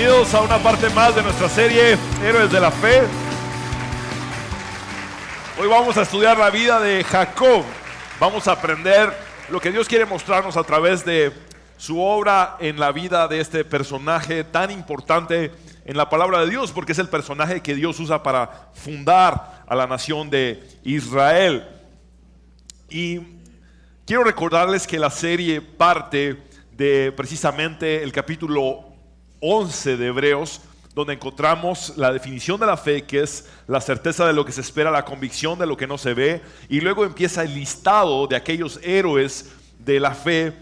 Bienvenidos a una parte más de nuestra serie Héroes de la Fe. Hoy vamos a estudiar la vida de Jacob. Vamos a aprender lo que Dios quiere mostrarnos a través de su obra en la vida de este personaje tan importante en la palabra de Dios, porque es el personaje que Dios usa para fundar a la nación de Israel. Y quiero recordarles que la serie parte de precisamente el capítulo 11 de Hebreos, donde encontramos la definición de la fe, que es la certeza de lo que se espera, la convicción de lo que no se ve, y luego empieza el listado de aquellos héroes de la fe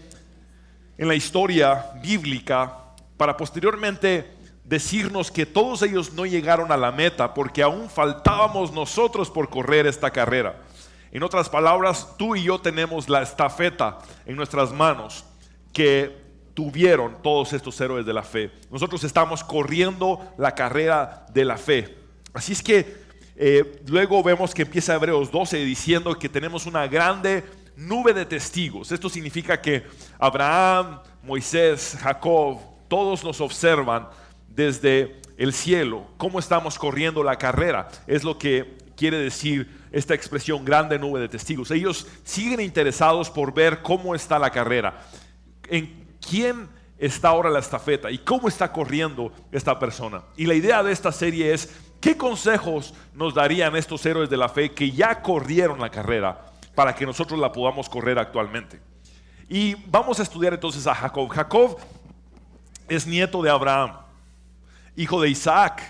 en la historia bíblica, para posteriormente decirnos que todos ellos no llegaron a la meta, porque aún faltábamos nosotros por correr esta carrera. En otras palabras, tú y yo tenemos la estafeta en nuestras manos que tuvieron todos estos héroes de la fe. Nosotros estamos corriendo la carrera de la fe. Así es que luego vemos que empieza Hebreos 12 diciendo que tenemos una grande nube de testigos. Esto significa que Abraham, Moisés, Jacob, todos nos observan desde el cielo cómo estamos corriendo la carrera. Es lo que quiere decir esta expresión, grande nube de testigos. Ellos siguen interesados por ver cómo está la carrera, en quién está ahora la estafeta y cómo está corriendo esta persona. Y la idea de esta serie es: ¿qué consejos nos darían estos héroes de la fe que ya corrieron la carrera para que nosotros la podamos correr actualmente? Y vamos a estudiar entonces a Jacob. Jacob es nieto de Abraham, hijo de Isaac.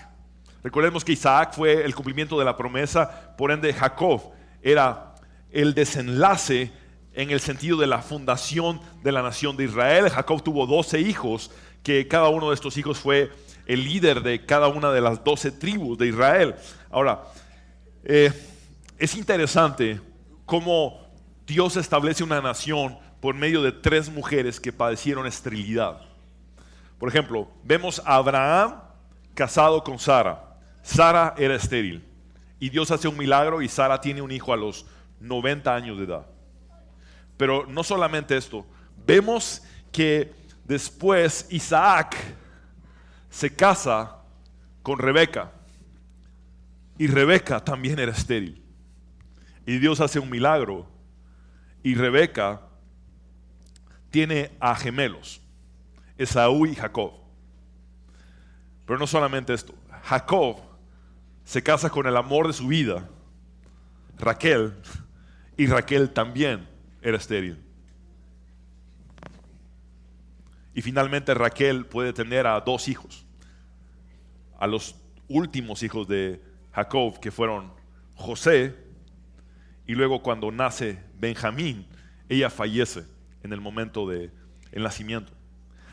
Recordemos que Isaac fue el cumplimiento de la promesa, por ende Jacob era el desenlace en el sentido de la fundación de la nación de Israel. Jacob tuvo 12 hijos, que cada uno de estos hijos fue el líder de cada una de las 12 tribus de Israel. Ahora, es interesante cómo Dios establece una nación por medio de 3 mujeres que padecieron esterilidad. Por ejemplo, vemos a Abraham casado con Sara. Sara era estéril y Dios hace un milagro y Sara tiene un hijo a los 90 años de edad. Pero no solamente esto, vemos que después Isaac se casa con Rebeca y Rebeca también era estéril y Dios hace un milagro y Rebeca tiene a gemelos, Esaú y Jacob. Pero no solamente esto, Jacob se casa con el amor de su vida, Raquel, y Raquel también era estéril. Y finalmente Raquel puede tener a 2 hijos, a los últimos hijos de Jacob, que fueron José, y luego cuando nace Benjamín, ella fallece en el momento del nacimiento.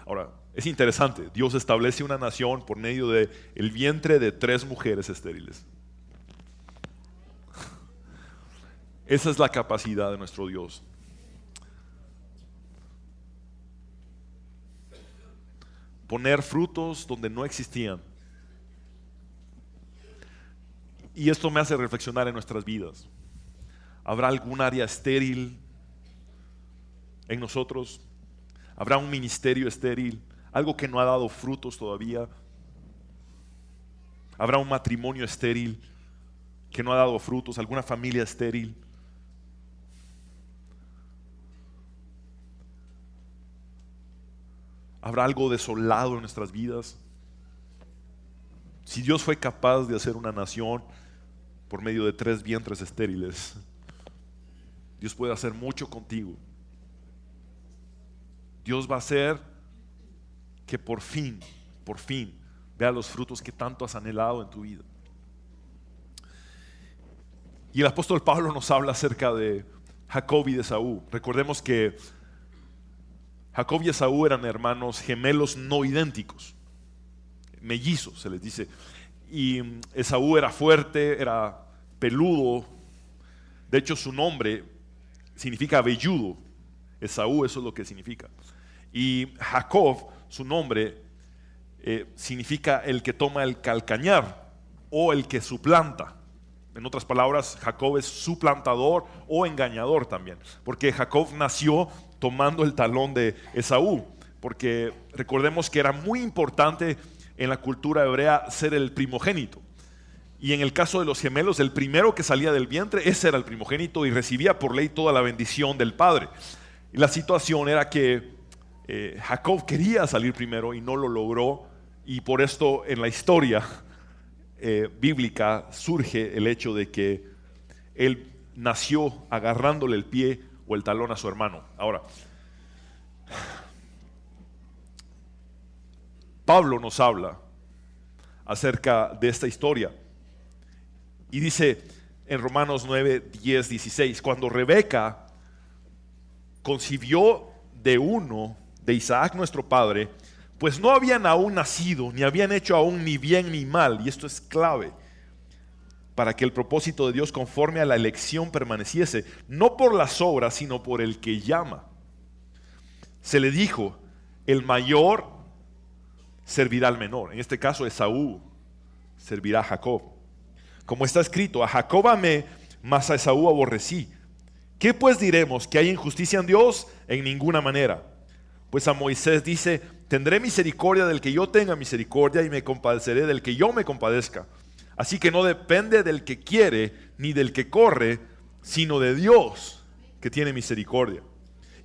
Ahora, es interesante, Dios establece una nación por medio del vientre de 3 mujeres estériles. Esa es la capacidad de nuestro Dios. Poner frutos donde no existían. Y esto me hace reflexionar en nuestras vidas. ¿Habrá algún área estéril en nosotros? ¿Habrá un ministerio estéril? Algo que no ha dado frutos todavía. ¿Habrá un matrimonio estéril que no ha dado frutos? ¿Alguna familia estéril? ¿Habrá algo desolado en nuestras vidas? Si Dios fue capaz de hacer una nación por medio de 3 vientres estériles, Dios puede hacer mucho contigo. Dios va a hacer que por fin vea los frutos que tanto has anhelado en tu vida. Y el apóstol Pablo nos habla acerca de Jacob y de Esaú. Recordemos que Jacob y Esaú eran hermanos gemelos no idénticos, mellizos se les dice. Y Esaú era fuerte, era peludo. De hecho, su nombre significa velludo. Esaú, eso es lo que significa. Y Jacob, su nombre significa el que toma el calcañar o el que suplanta. En otras palabras, Jacob es suplantador o engañador también, porque Jacob nació tomando el talón de Esaú, porque recordemos que era muy importante en la cultura hebrea ser el primogénito. Y en el caso de los gemelos, el primero que salía del vientre, ese era el primogénito y recibía por ley toda la bendición del padre. Y la situación era que Jacob quería salir primero y no lo logró, y por esto en la historia bíblica surge el hecho de que él nació agarrándole el pie o el talón a su hermano. Ahora, Pablo nos habla acerca de esta historia y dice en Romanos 9, 10, 16: cuando Rebeca concibió de uno de Isaac nuestro padre, pues no habían aún nacido, ni habían hecho aún ni bien ni mal, y esto es clave, para que el propósito de Dios conforme a la elección permaneciese, no por las obras, sino por el que llama. Se le dijo: el mayor servirá al menor. En este caso, Esaú servirá a Jacob. Como está escrito: a Jacob amé, mas a Esaú aborrecí. ¿Qué pues diremos? ¿Que hay injusticia en Dios? En ninguna manera. Pues a Moisés dice: tendré misericordia del que yo tenga misericordia, y me compadeceré del que yo me compadezca. Así que no depende del que quiere ni del que corre, sino de Dios que tiene misericordia.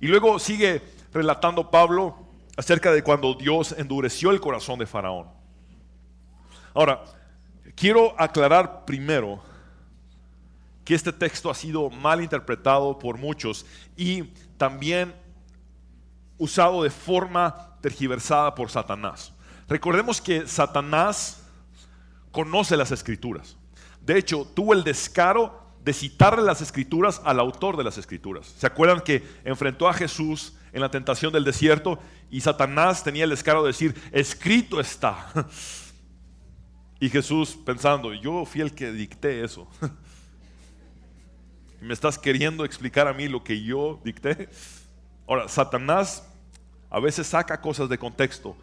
Y luego sigue relatando Pablo acerca de cuando Dios endureció el corazón de Faraón. Ahora, quiero aclarar primero que este texto ha sido mal interpretado por muchos y también usado de forma tergiversada por Satanás. Recordemos que Satanás conoce las escrituras. De hecho, tuvo el descaro de citarle las escrituras al autor de las escrituras. ¿Se acuerdan que enfrentó a Jesús en la tentación del desierto y Satanás tenía el descaro de decir: escrito está? Y Jesús pensando: yo fui el que dicté eso. ¿Me estás queriendo explicar a mí lo que yo dicté? Ahora, Satanás a veces saca cosas de contexto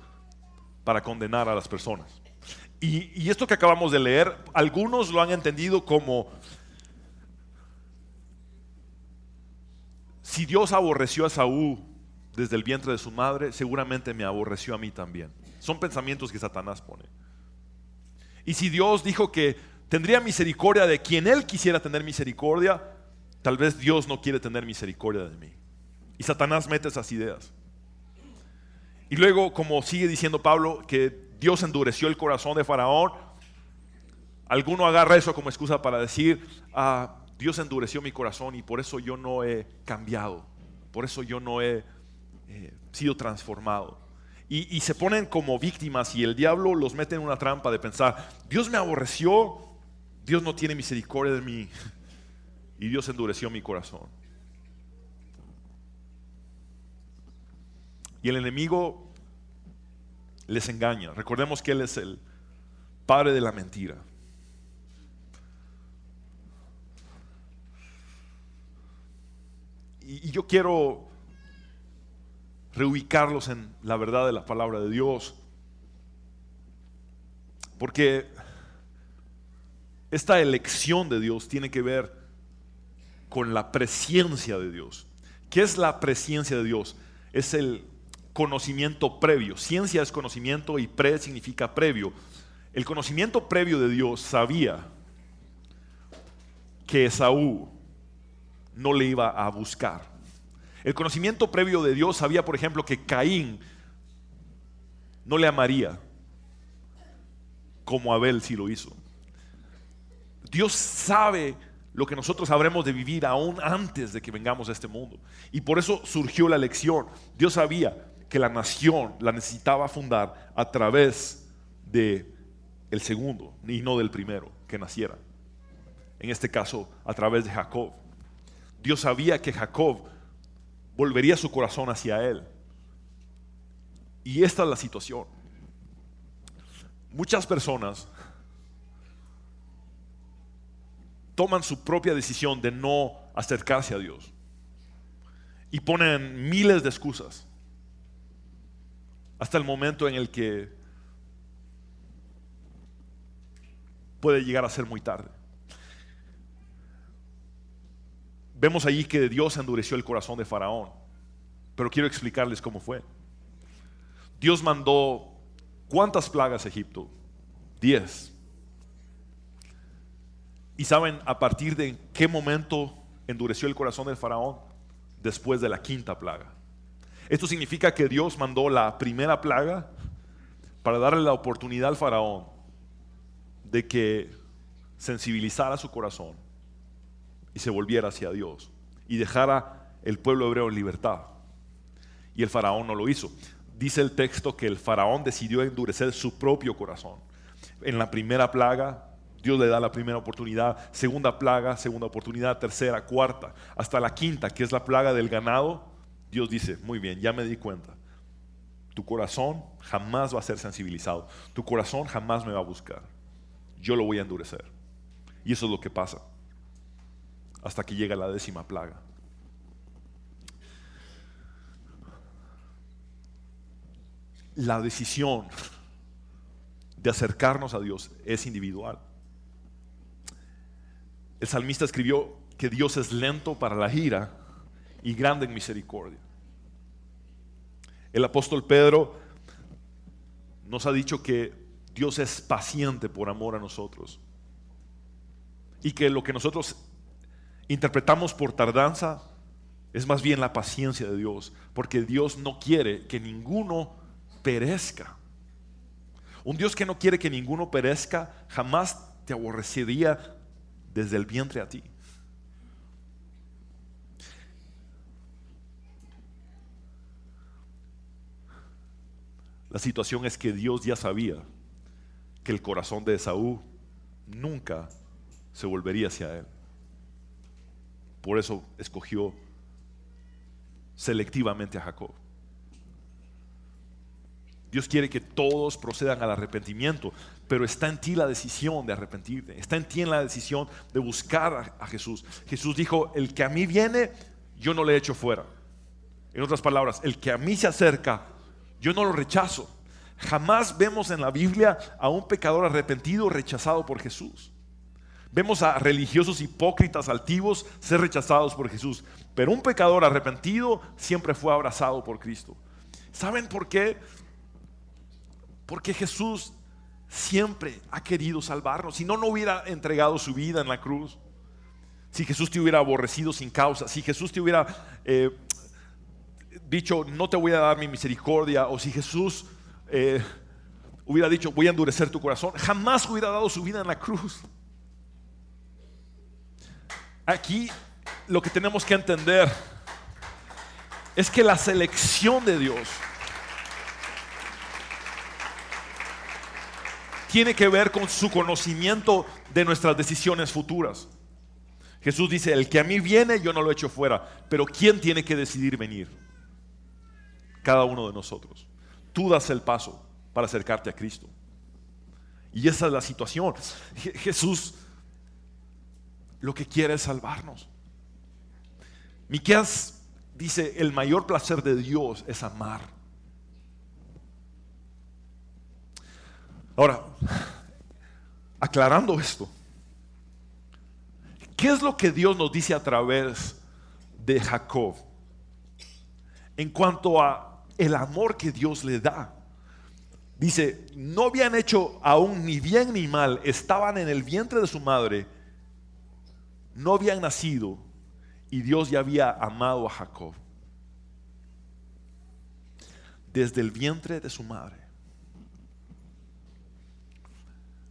para condenar a las personas. Y esto que acabamos de leer, algunos lo han entendido como: si Dios aborreció a Esaú desde el vientre de su madre, seguramente me aborreció a mí también. Son pensamientos que Satanás pone. Y si Dios dijo que tendría misericordia de quien Él quisiera tener misericordia, tal vez Dios no quiere tener misericordia de mí. Y Satanás mete esas ideas. Y luego, como sigue diciendo Pablo, que Dios endureció el corazón de Faraón, alguno agarra eso como excusa para decir: Dios endureció mi corazón y por eso yo no he cambiado, por eso yo no he sido transformado. Y se ponen como víctimas y el diablo los mete en una trampa de pensar: Dios me aborreció, Dios no tiene misericordia de mí y Dios endureció mi corazón. Y el enemigo les engaña. Recordemos que Él es el padre de la mentira. Y yo quiero reubicarlos en la verdad de la palabra de Dios, porque esta elección de Dios tiene que ver con la presciencia de Dios. ¿Qué es la presciencia de Dios? Es el conocimiento previo. Ciencia es conocimiento y pre significa previo. El conocimiento previo de Dios sabía que Esaú no le iba a buscar. El conocimiento previo de Dios sabía, por ejemplo, que Caín no le amaría como Abel sí lo hizo. Dios sabe lo que nosotros habremos de vivir aún antes de que vengamos a este mundo. Y por eso surgió la elección. Dios sabía que la nación la necesitaba fundar a través de el segundo y no del primero que naciera. En este caso, a través de Jacob. Dios sabía que Jacob volvería su corazón hacia él. Y esta es la situación. Muchas personas toman su propia decisión de no acercarse a Dios y ponen miles de excusas hasta el momento en el que puede llegar a ser muy tarde. Vemos allí que Dios endureció el corazón de Faraón, pero quiero explicarles cómo fue. Dios mandó ¿Cuántas plagas Egipto? 10. ¿Y saben a partir de qué momento endureció el corazón del faraón? Después de la quinta plaga. Esto significa que Dios mandó la primera plaga para darle la oportunidad al faraón de que sensibilizara su corazón y se volviera hacia Dios y dejara el pueblo hebreo en libertad. Y el faraón no lo hizo. Dice el texto que el faraón decidió endurecer su propio corazón. En la primera plaga Dios le da la primera oportunidad, segunda plaga, segunda oportunidad, tercera, cuarta, hasta la quinta, que es la plaga del ganado. Dios dice, muy bien, ya me di cuenta, tu corazón jamás va a ser sensibilizado, tu corazón jamás me va a buscar, yo lo voy a endurecer. Y eso es lo que pasa hasta que llega la 10ª plaga. La decisión de acercarnos a Dios es individual. El salmista escribió que Dios es lento para la ira y grande en misericordia. El apóstol Pedro nos ha dicho que Dios es paciente por amor a nosotros y que lo que nosotros interpretamos por tardanza es más bien la paciencia de Dios, porque Dios no quiere que ninguno perezca. Un Dios que no quiere que ninguno perezca jamás te aborrecería desde el vientre a ti. La situación es que Dios ya sabía que el corazón de Esaú nunca se volvería hacia él. Por eso escogió selectivamente a Jacob. Dios quiere que todos procedan al arrepentimiento, pero está en ti la decisión de arrepentirte. Está en ti la decisión de buscar a Jesús. Jesús dijo, el que a mí viene, yo no le echo fuera. En otras palabras, el que a mí se acerca, yo no lo rechazo. Jamás vemos en la Biblia a un pecador arrepentido rechazado por Jesús. Vemos a religiosos hipócritas altivos ser rechazados por Jesús, pero un pecador arrepentido siempre fue abrazado por Cristo. ¿Saben por qué? Porque Jesús siempre ha querido salvarnos. Si no, no hubiera entregado su vida en la cruz. Si Jesús te hubiera aborrecido sin causa, si Jesús te hubiera dicho no te voy a dar mi misericordia, o si Jesús hubiera dicho voy a endurecer tu corazón, jamás hubiera dado su vida en la cruz. Aquí lo que tenemos que entender es que la selección de Dios tiene que ver con su conocimiento de nuestras decisiones futuras. Jesús dice, el que a mí viene, yo no lo echo fuera. Pero ¿quién tiene que decidir venir? Cada uno de nosotros. Tú das el paso para acercarte a Cristo. Y esa es la situación. Jesús lo que quiere es salvarnos. Miqueas dice, el mayor placer de Dios es amar. Ahora, aclarando esto, ¿qué es lo que Dios nos dice a través de Jacob en cuanto a el amor que Dios le da? Dice, no habían hecho aún ni bien ni mal, estaban en el vientre de su madre, no habían nacido y Dios ya había amado a Jacob desde el vientre de su madre.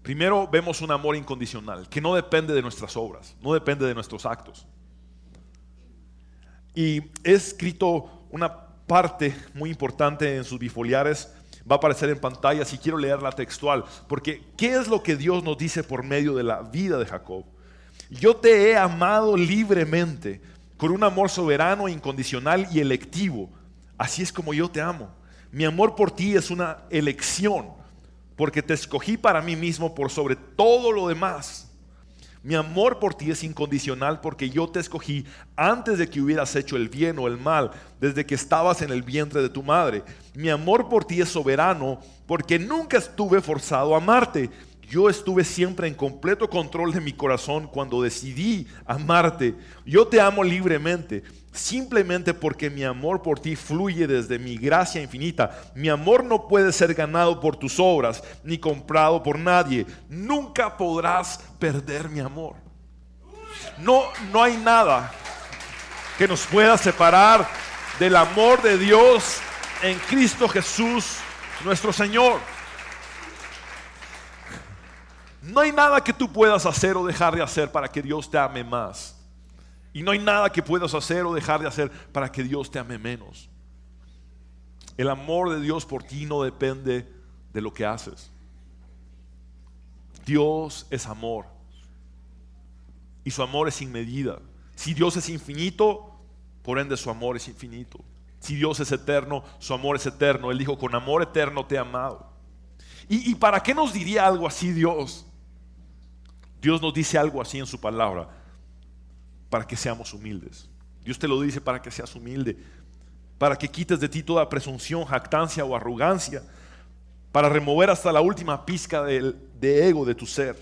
Primero vemos un amor incondicional que no depende de nuestras obras, no depende de nuestros actos. Y he escrito una parte muy importante en sus bifoliares, va a aparecer en pantalla si quiero leerla textual, porque ¿qué es lo que Dios nos dice por medio de la vida de Jacob? Yo te he amado libremente, con un amor soberano, incondicional y electivo. Así es como yo te amo. Mi amor por ti es una elección, porque te escogí para mí mismo por sobre todo lo demás. Mi amor por ti es incondicional porque yo te escogí antes de que hubieras hecho el bien o el mal, desde que estabas en el vientre de tu madre. Mi amor por ti es soberano porque nunca estuve forzado a amarte. yo estuve siempre en completo control de mi corazón cuando decidí amarte. Yo te amo libremente, simplemente porque mi amor por ti fluye desde mi gracia infinita. Mi amor no puede ser ganado por tus obras, ni comprado por nadie. Nunca podrás perder mi amor. No hay nada que nos pueda separar del amor de Dios en Cristo Jesús, nuestro Señor. No hay nada que tú puedas hacer o dejar de hacer para que Dios te ame más. Y no hay nada que puedas hacer o dejar de hacer para que Dios te ame menos. El amor de Dios por ti no depende de lo que haces. Dios es amor. Y su amor es sin medida. Si Dios es infinito, por ende su amor es infinito. Si Dios es eterno, su amor es eterno. Él dijo, con amor eterno te he amado. ¿Y para qué nos diría algo así Dios? Dios nos dice algo así en su palabra, para que seamos humildes. Dios te lo dice para que seas humilde, para que quites de ti toda presunción, jactancia o arrogancia, para remover hasta la última pizca de ego de tu ser,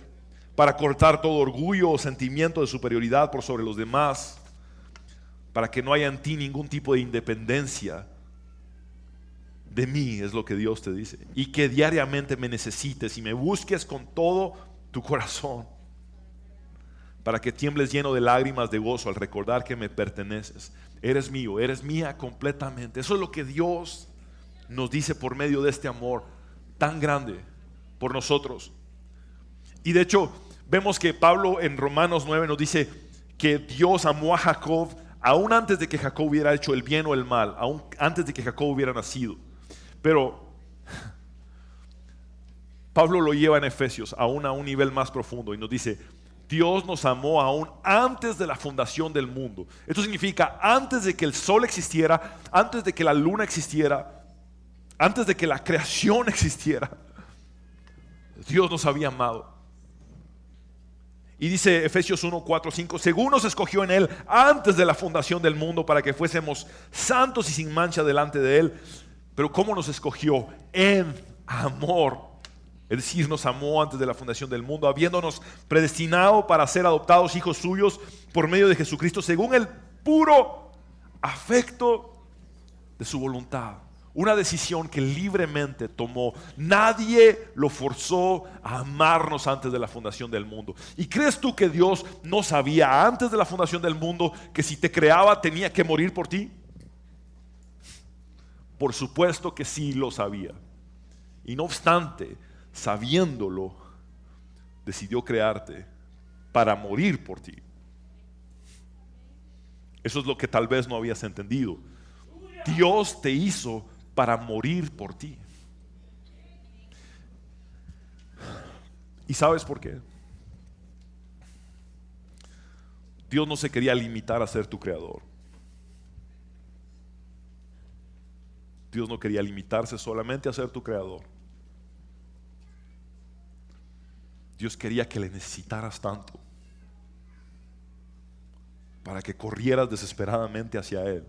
para cortar todo orgullo o sentimiento de superioridad por sobre los demás, para que no haya en ti ningún tipo de independencia de mí, es lo que Dios te dice, y que diariamente me necesites y me busques con todo tu corazón, para que tiembles lleno de lágrimas de gozo al recordar que me perteneces. Eres mío, eres mía completamente. Eso es lo que Dios nos dice por medio de este amor tan grande por nosotros. Y de hecho vemos que Pablo en Romanos 9 nos dice que Dios amó a Jacob aún antes de que Jacob hubiera hecho el bien o el mal, aún antes de que Jacob hubiera nacido. Pero Pablo lo lleva en Efesios aún a un nivel más profundo y nos dice: Dios nos amó aún antes de la fundación del mundo. Esto significa antes de que el sol existiera, antes de que la luna existiera, antes de que la creación existiera. Dios nos había amado. Y dice Efesios 1, 4, 5: según nos escogió en Él antes de la fundación del mundo para que fuésemos santos y sin mancha delante de Él. Pero ¿cómo nos escogió? En amor. Es decir, nos amó antes de la fundación del mundo, habiéndonos predestinado para ser adoptados hijos suyos por medio de Jesucristo, según el puro afecto de su voluntad. Una decisión que libremente tomó. Nadie lo forzó a amarnos antes de la fundación del mundo. ¿Y crees tú que Dios no sabía antes de la fundación del mundo que si te creaba tenía que morir por ti? Por supuesto que sí lo sabía. Y no obstante, sabiéndolo, decidió crearte para morir por ti. Eso es lo que tal vez no habías entendido. Dios te hizo para morir por ti. ¿Y sabes por qué? Dios no se quería limitar a ser tu creador. Dios no quería limitarse solamente a ser tu creador. Dios quería que le necesitaras tanto para que corrieras desesperadamente hacia Él,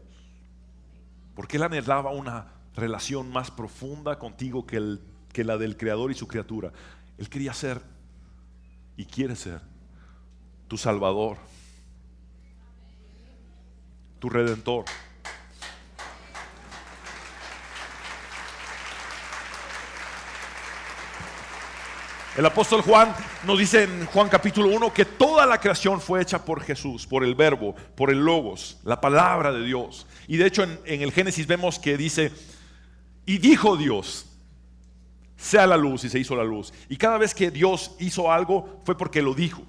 porque Él anhelaba una relación más profunda contigo que la del Creador y su criatura. Él quería ser y quiere ser tu Salvador, tu Redentor. El apóstol Juan nos dice en Juan capítulo 1 que toda la creación fue hecha por Jesús, por el verbo, por el logos, la palabra de Dios. Y de hecho en el Génesis vemos que dice: y dijo Dios, sea la luz, y se hizo la luz. Y cada vez que Dios hizo algo fue porque lo dijo.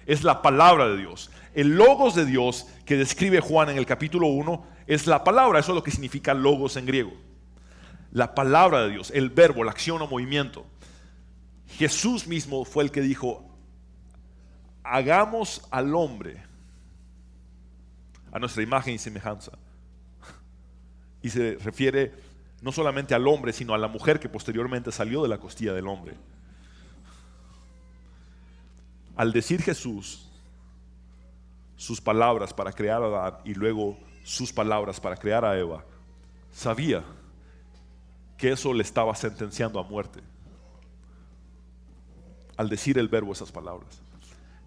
Es la palabra de Dios. El logos de Dios que describe Juan en el capítulo 1 es la palabra. Eso es lo que significa logos en griego. La palabra de Dios, el verbo, la acción o movimiento. Jesús mismo fue el que dijo: hagamos al hombre a nuestra imagen y semejanza. Y se refiere no solamente al hombre, sino a la mujer que posteriormente salió de la costilla del hombre. Al decir Jesús sus palabras para crear a Adán y luego sus palabras para crear a Eva, sabía que eso le estaba sentenciando a muerte. al decir el verbo esas palabras.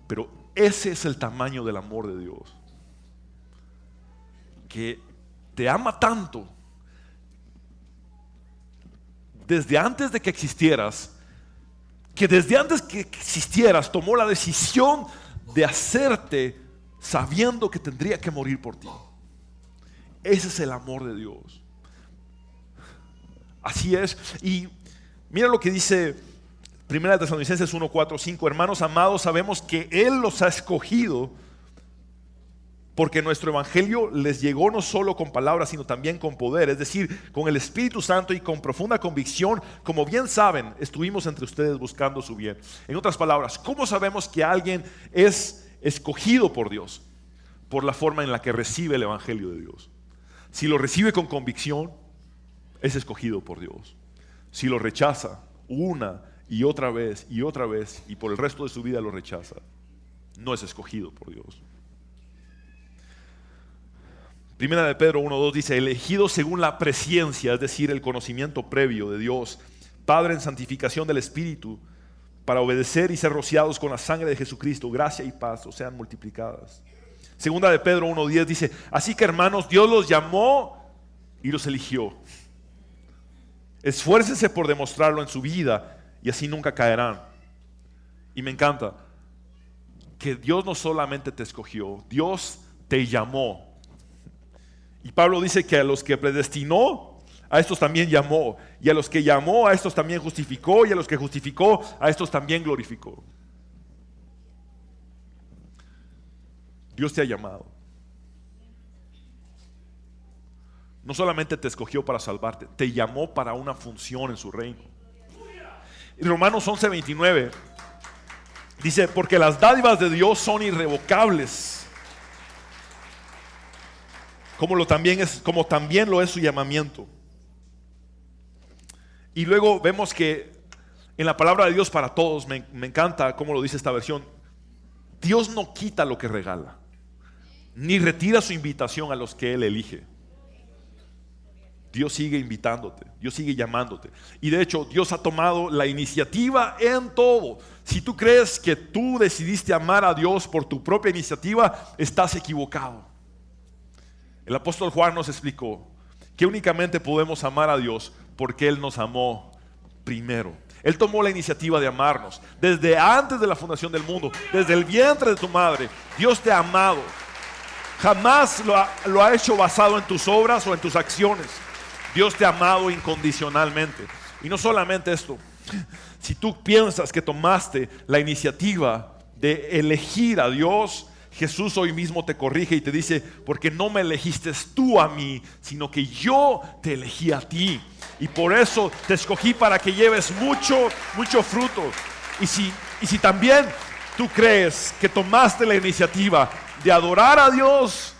Pero ese es el tamaño del amor de Dios, que te ama tanto. Desde antes de que existieras, que desde antes que existieras tomó la decisión de hacerte sabiendo que tendría que morir por ti. Ese es el amor de Dios. Así es. Y mira lo que dice 1 Tesalonicenses 1, 4, 5. Hermanos amados, sabemos que Él los ha escogido porque nuestro evangelio les llegó no solo con palabras, sino también con poder, es decir, con el Espíritu Santo y con profunda convicción. Como bien saben, estuvimos entre ustedes buscando su bien. En otras palabras, ¿cómo sabemos que alguien es escogido por Dios? Por la forma en la que recibe el evangelio de Dios. Si lo recibe con convicción, es escogido por Dios. Si lo rechaza una y otra vez y por el resto de su vida lo rechaza, no es escogido por Dios. Primera de Pedro 1:2 dice: elegido según la presciencia, es decir, el conocimiento previo de Dios, Padre en santificación del Espíritu, para obedecer y ser rociados con la sangre de Jesucristo, gracia y paz os sean multiplicadas. Segunda de Pedro 1:10 dice: así que hermanos, Dios los llamó y los eligió. Esfuércense por demostrarlo en su vida y así nunca caerán. Y me encanta que Dios no solamente te escogió, Dios te llamó. Y Pablo dice que a los que predestinó, a estos también llamó. Y a los que llamó, a estos también justificó. Y a los que justificó, a estos también glorificó. Dios te ha llamado. No solamente te escogió para salvarte, te llamó para una función en su reino. En Romanos 11:29 dice: porque las dádivas de Dios son irrevocables, como también lo es su llamamiento. Y luego vemos que en la palabra de Dios para todos, me encanta cómo lo dice esta versión: Dios no quita lo que regala, ni retira su invitación a los que Él elige. Dios sigue invitándote, Dios sigue llamándote. Y de hecho, Dios ha tomado la iniciativa en todo. Si tú crees que tú decidiste amar a Dios por tu propia iniciativa, estás equivocado. El apóstol Juan nos explicó que únicamente podemos amar a Dios porque Él nos amó primero. Él tomó la iniciativa de amarnos desde antes de la fundación del mundo, desde el vientre de tu madre. Dios te ha amado. Jamás lo ha hecho basado en tus obras o en tus acciones. Dios te ha amado incondicionalmente. Y no solamente esto, si tú piensas que tomaste la iniciativa de elegir a Dios, Jesús hoy mismo te corrige y te dice: porque no me elegiste tú a mí, sino que yo te elegí a ti. Y por eso te escogí para que lleves mucho fruto. Y si también tú crees que tomaste la iniciativa de adorar a Dios,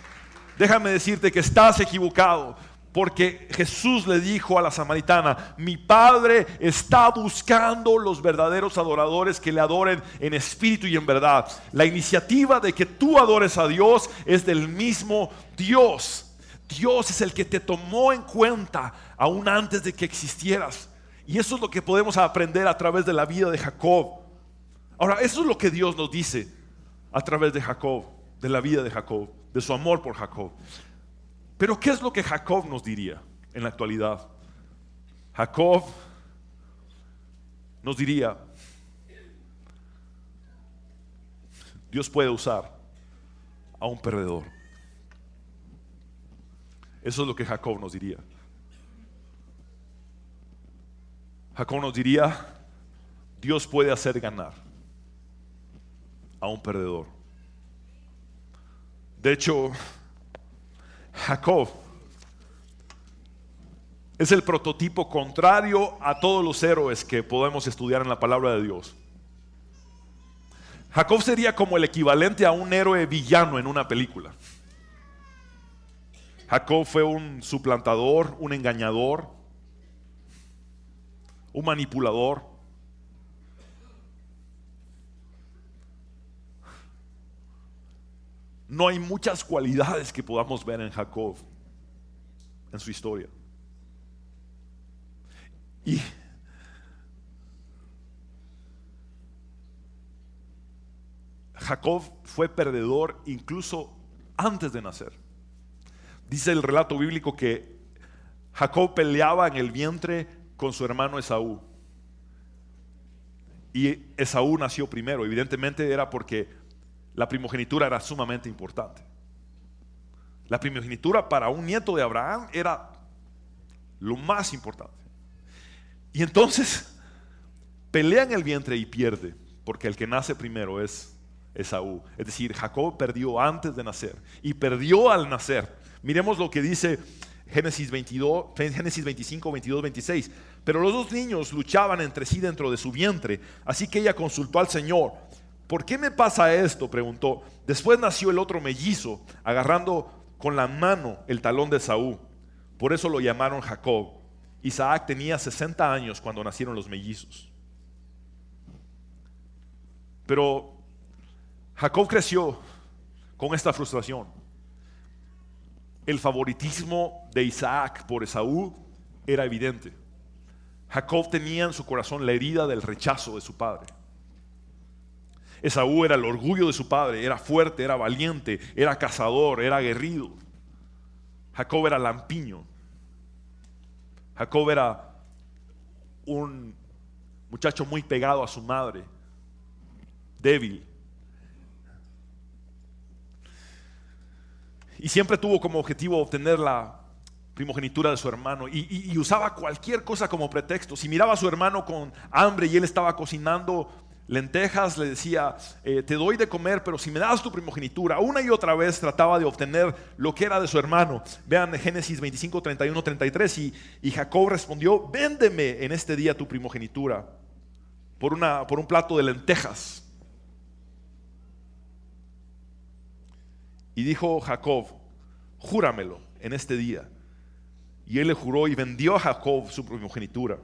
déjame decirte que estás equivocado. Porque Jesús le dijo a la samaritana: mi Padre está buscando los verdaderos adoradores que le adoren en espíritu y en verdad. La iniciativa de que tú adores a Dios es del mismo Dios. Dios es el que te tomó en cuenta aún antes de que existieras. Y eso es lo que podemos aprender a través de la vida de Jacob. Ahora, eso es lo que Dios nos dice a través de Jacob, de la vida de Jacob, de su amor por Jacob. Pero ¿qué es lo que Jacob nos diría en la actualidad? Jacob nos diría: Dios puede usar a un perdedor. Eso es lo que Jacob nos diría. Jacob nos diría: Dios puede hacer ganar a un perdedor. De hecho, Jacob es el prototipo contrario a todos los héroes que podemos estudiar en la palabra de Dios. Jacob sería como el equivalente a un héroe villano en una película. Jacob fue un suplantador, un engañador, un manipulador. No hay muchas cualidades que podamos ver en Jacob, en su historia. Y Jacob fue perdedor incluso antes de nacer. Dice el relato bíblico que Jacob peleaba en el vientre con su hermano Esaú. Y Esaú nació primero. Evidentemente era porque la primogenitura era sumamente importante. La primogenitura para un nieto de Abraham era lo más importante. Y entonces pelea en el vientre y pierde, porque el que nace primero es Esaú. Es decir, Jacob perdió antes de nacer y perdió al nacer. Miremos lo que dice Génesis 25, 22, 26. Pero los dos niños luchaban entre sí dentro de su vientre. Así que ella consultó al Señor. ¿Por qué me pasa esto?, preguntó. Después nació el otro mellizo, agarrando con la mano el talón de Esaú. Por eso lo llamaron Jacob. Isaac tenía 60 años cuando nacieron los mellizos. Pero Jacob creció con esta frustración. El favoritismo de Isaac por Esaú era evidente. Jacob tenía en su corazón la herida del rechazo de su padre. Esaú era el orgullo de su padre, era fuerte, era valiente, era cazador, era aguerrido. Jacob era lampiño. Jacob era un muchacho muy pegado a su madre, débil. Y siempre tuvo como objetivo obtener la primogenitura de su hermano y usaba cualquier cosa como pretexto. Si miraba a su hermano con hambre y él estaba cocinando lentejas, le decía, te doy de comer, pero si me das tu primogenitura. Una y otra vez trataba de obtener lo que era de su hermano. Vean Génesis 25, 31, 33. Y Jacob respondió, véndeme en este día tu primogenitura por un plato de lentejas. Y dijo Jacob, júramelo en este día. Y él le juró y vendió a Jacob su primogenitura.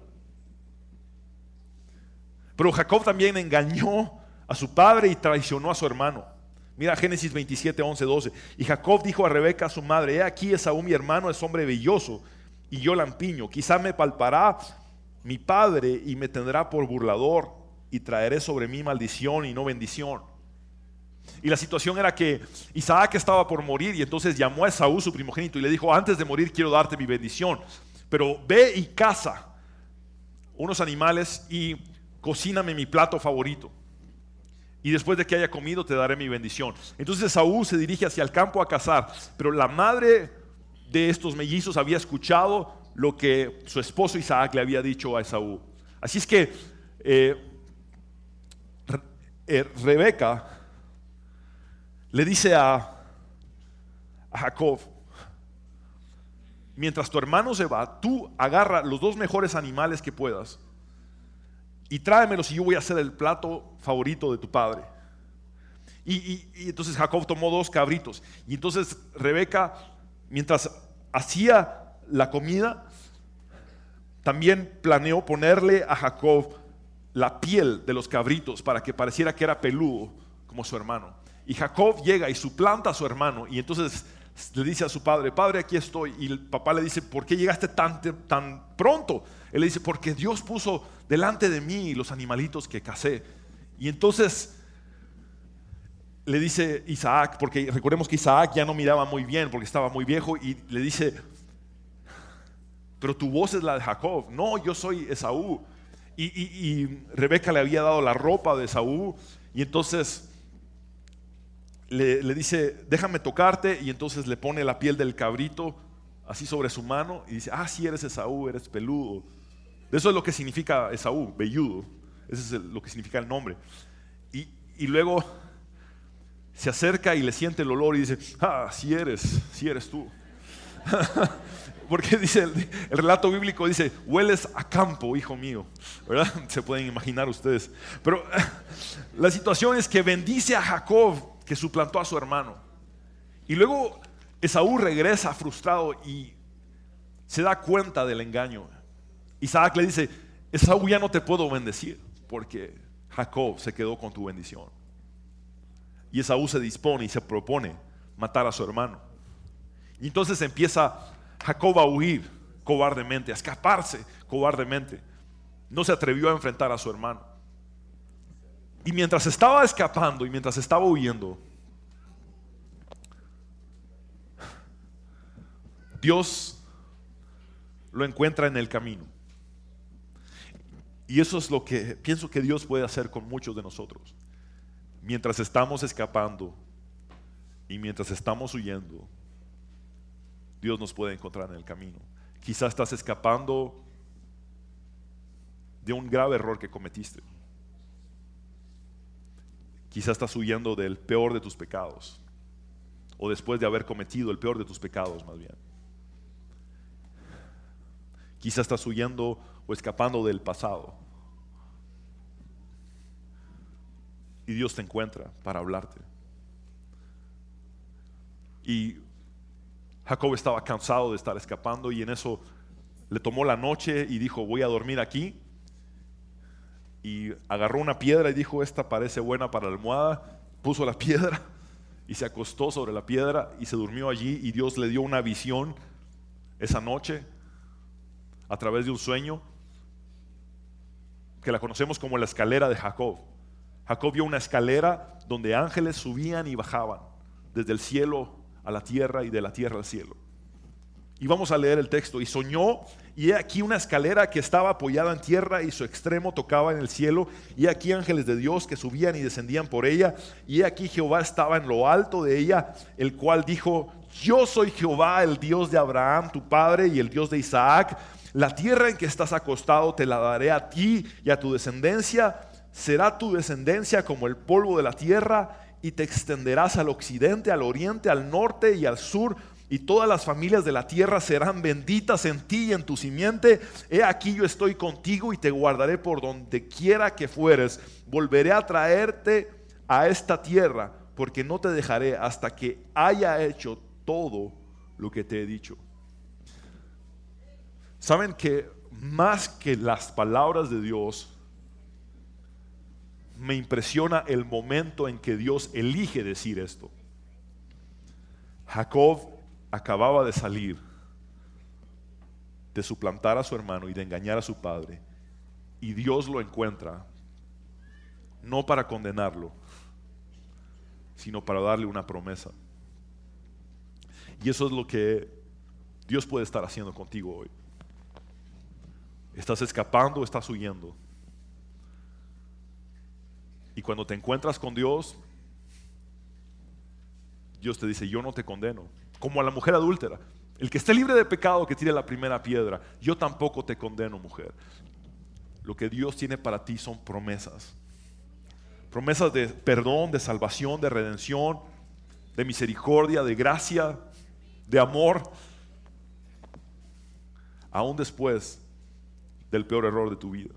Pero Jacob también engañó a su padre y traicionó a su hermano. Mira Génesis 27, 11, 12. Y Jacob dijo a Rebeca, su madre, he aquí Esaú mi hermano es hombre velloso y yo lampiño. Quizá me palpará mi padre y me tendrá por burlador y traeré sobre mí maldición y no bendición. Y la situación era que Isaac estaba por morir y entonces llamó a Esaú su primogénito y le dijo, antes de morir quiero darte mi bendición, pero ve y caza unos animales y cocíname mi plato favorito. Y después de que haya comido te daré mi bendición. Entonces Esaú se dirige hacia el campo a cazar, pero la madre de estos mellizos había escuchado lo que su esposo Isaac le había dicho a Esaú. Así es que Rebeca le dice a Jacob, mientras tu hermano se va, tú agarra los dos mejores animales que puedas y tráemelos y yo voy a hacer el plato favorito de tu padre. Y entonces Jacob tomó 2 cabritos y entonces Rebeca, mientras hacía la comida, también planeó ponerle a Jacob la piel de los cabritos para que pareciera que era peludo como su hermano. Y Jacob llega y suplanta a su hermano y entonces le dice a su padre, padre, aquí estoy. Y el papá le dice, ¿por qué llegaste tan pronto? Él le dice, porque Dios puso delante de mí los animalitos que cacé. Y entonces le dice Isaac, porque recordemos que Isaac ya no miraba muy bien porque estaba muy viejo, y le dice, pero tu voz es la de Jacob. No, yo soy Esaú. Y Rebeca le había dado la ropa de Esaú y entonces le dice, déjame tocarte, y entonces le pone la piel del cabrito así sobre su mano y dice, sí eres Esaú, eres peludo. Eso es lo que significa Esaú, velludo. Eso es lo que significa el nombre. Y luego se acerca y le siente el olor y dice, sí eres tú. Porque dice el relato bíblico, dice, hueles a campo, hijo mío, ¿verdad? Se pueden imaginar ustedes. Pero la situación es que bendice a Jacob, que suplantó a su hermano. Y luego Esaú regresa frustrado y se da cuenta del engaño. Isaac le dice, Esaú, ya no te puedo bendecir porque Jacob se quedó con tu bendición. Y Esaú se dispone y se propone matar a su hermano. Y entonces empieza Jacob a huir cobardemente, a escaparse cobardemente. No se atrevió a enfrentar a su hermano. Y mientras estaba escapando y mientras estaba huyendo, Dios lo encuentra en el camino. Y eso es lo que pienso que Dios puede hacer con muchos de nosotros. Mientras estamos escapando y mientras estamos huyendo, Dios nos puede encontrar en el camino. Quizás estás escapando de un grave error que cometiste. Quizás estás huyendo del peor de tus pecados, o después de haber cometido el peor de tus pecados, más bien. Quizás estás huyendo o escapando del pasado. Y Dios te encuentra para hablarte. Y Jacob estaba cansado de estar escapando, y en eso le tomó la noche y dijo: voy a dormir aquí. Y agarró una piedra y dijo: esta parece buena para la almohada. Puso la piedra y se acostó sobre la piedra y se durmió allí. Y Dios le dio una visión esa noche a través de un sueño que la conocemos como la escalera de Jacob. Jacob vio una escalera donde ángeles subían y bajaban desde el cielo a la tierra y de la tierra al cielo. Y vamos a leer el texto. Y soñó, y he aquí una escalera que estaba apoyada en tierra y su extremo tocaba en el cielo, y he aquí ángeles de Dios que subían y descendían por ella, y he aquí Jehová estaba en lo alto de ella, el cual dijo: yo soy Jehová, el Dios de Abraham tu padre y el Dios de Isaac. La tierra en que estás acostado te la daré a ti y a tu descendencia. Será tu descendencia como el polvo de la tierra, y te extenderás al occidente, al oriente, al norte y al sur, y todas las familias de la tierra serán benditas en ti y en tu simiente. He aquí yo estoy contigo y te guardaré por donde quiera que fueres. Volveré a traerte a esta tierra, porque no te dejaré hasta que haya hecho todo lo que te he dicho. Saben que más que las palabras de Dios, me impresiona el momento en que Dios elige decir esto. Jacob acababa de salir de suplantar a su hermano y de engañar a su padre, y Dios lo encuentra no para condenarlo, sino para darle una promesa. Y eso es lo que Dios puede estar haciendo contigo hoy. Estás escapando, estás huyendo, y cuando te encuentras con Dios, Dios te dice: yo no te condeno. Como a la mujer adúltera: el que esté libre de pecado, que tire la primera piedra. Yo tampoco te condeno, mujer. Lo que Dios tiene para ti son promesas. Promesas de perdón, de salvación, de redención, de misericordia, de gracia, de amor, aún después del peor error de tu vida.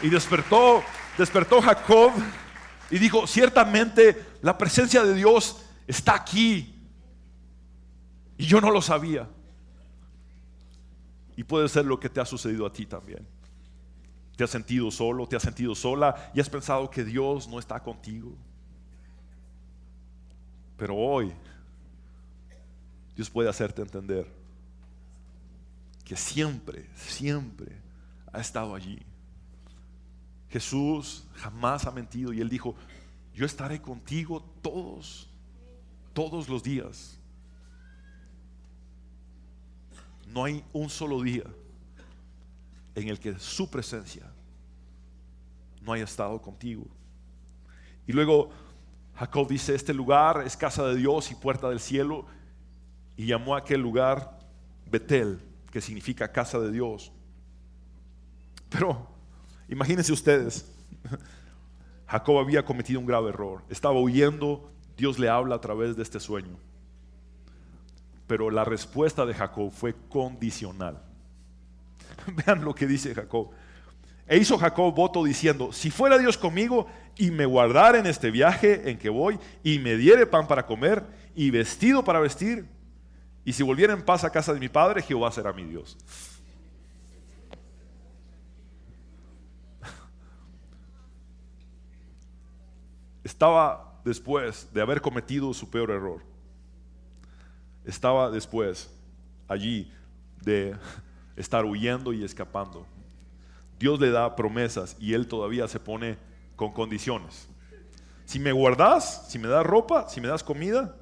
Y despertó Jacob y dijo: ciertamente la presencia de Dios está aquí, y yo no lo sabía. Y puede ser lo que te ha sucedido a ti también. Te has sentido solo, te has sentido sola, y has pensado que Dios no está contigo. Pero hoy Dios puede hacerte entender que siempre ha estado allí. Jesús jamás ha mentido, y Él dijo: yo estaré contigo todos los días. No hay un solo día en el que su presencia no haya estado contigo. Y luego Jacob dice: este lugar es casa de Dios y puerta del cielo, y llamó a aquel lugar Betel, que significa casa de Dios. Pero imagínense ustedes, Jacob había cometido un grave error, estaba huyendo, Dios le habla a través de este sueño, pero la respuesta de Jacob fue condicional. Vean lo que dice Jacob. E hizo Jacob voto diciendo: si fuera Dios conmigo y me guardara en este viaje en que voy, y me diere pan para comer y vestido para vestir, y si volviera en paz a casa de mi padre, Jehová será mi Dios. Estaba después de haber cometido su peor error. Estaba después allí de estar huyendo y escapando. Dios le da promesas y Él todavía se pone con condiciones. Si me guardas, si me das ropa, si me das comida,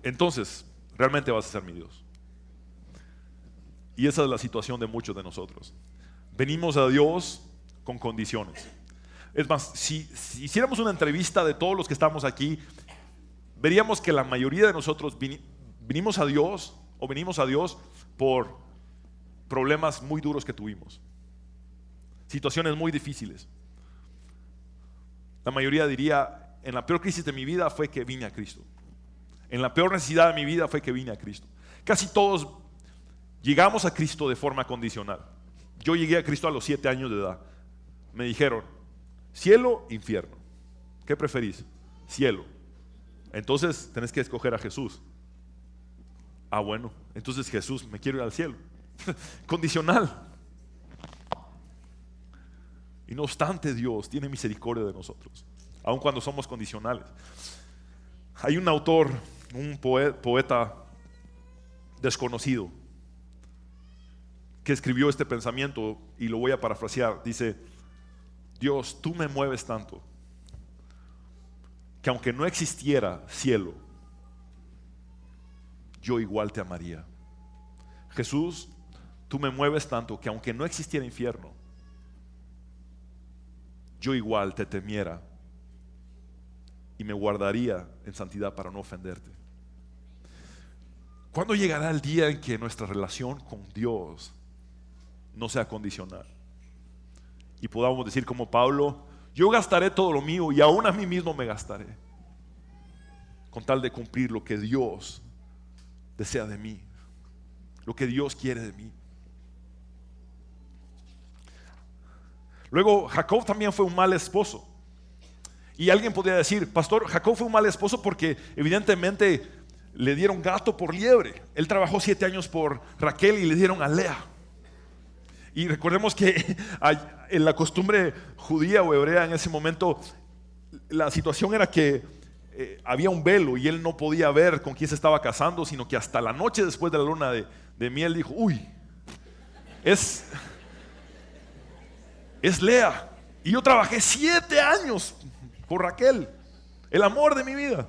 entonces realmente vas a ser mi Dios. Y esa es la situación de muchos de nosotros. Venimos a Dios con condiciones. Es más, si hiciéramos una entrevista de todos los que estamos aquí, veríamos que la mayoría de nosotros venimos a Dios por problemas muy duros que tuvimos, situaciones muy difíciles. La mayoría diría, en la peor crisis de mi vida fue que vine a Cristo. En la peor necesidad de mi vida fue que vine a Cristo. Casi todos llegamos a Cristo de forma condicional. Yo llegué a Cristo a los 7 años de edad. Me dijeron, cielo, infierno. ¿Qué preferís? Cielo. Entonces tenés que escoger a Jesús. Ah, bueno, entonces Jesús, me quiero ir al cielo. Condicional. Y no obstante, Dios tiene misericordia de nosotros, aun cuando somos condicionales. Hay un autor, un poeta desconocido, que escribió este pensamiento y lo voy a parafrasear. Dice: Dios, tú me mueves tanto que aunque no existiera cielo, yo igual te amaría. Jesús, tú me mueves tanto que aunque no existiera infierno, yo igual te temiera y me guardaría en santidad para no ofenderte. ¿Cuándo llegará el día en que nuestra relación con Dios no sea condicional y podamos decir como Pablo: yo gastaré todo lo mío y aún a mí mismo me gastaré con tal de cumplir lo que Dios desea de mí, lo que Dios quiere de mí? Luego, Jacob también fue un mal esposo. Y alguien podría decir: pastor, Jacob fue un mal esposo porque evidentemente le dieron gato por liebre. Él trabajó 7 años por Raquel y le dieron a Lea. Y recordemos que en la costumbre judía o hebrea en ese momento, la situación era que había un velo y él no podía ver con quién se estaba casando, sino que hasta la noche después de la luna de miel dijo: uy, es Lea. Y yo trabajé 7 años por Raquel, el amor de mi vida.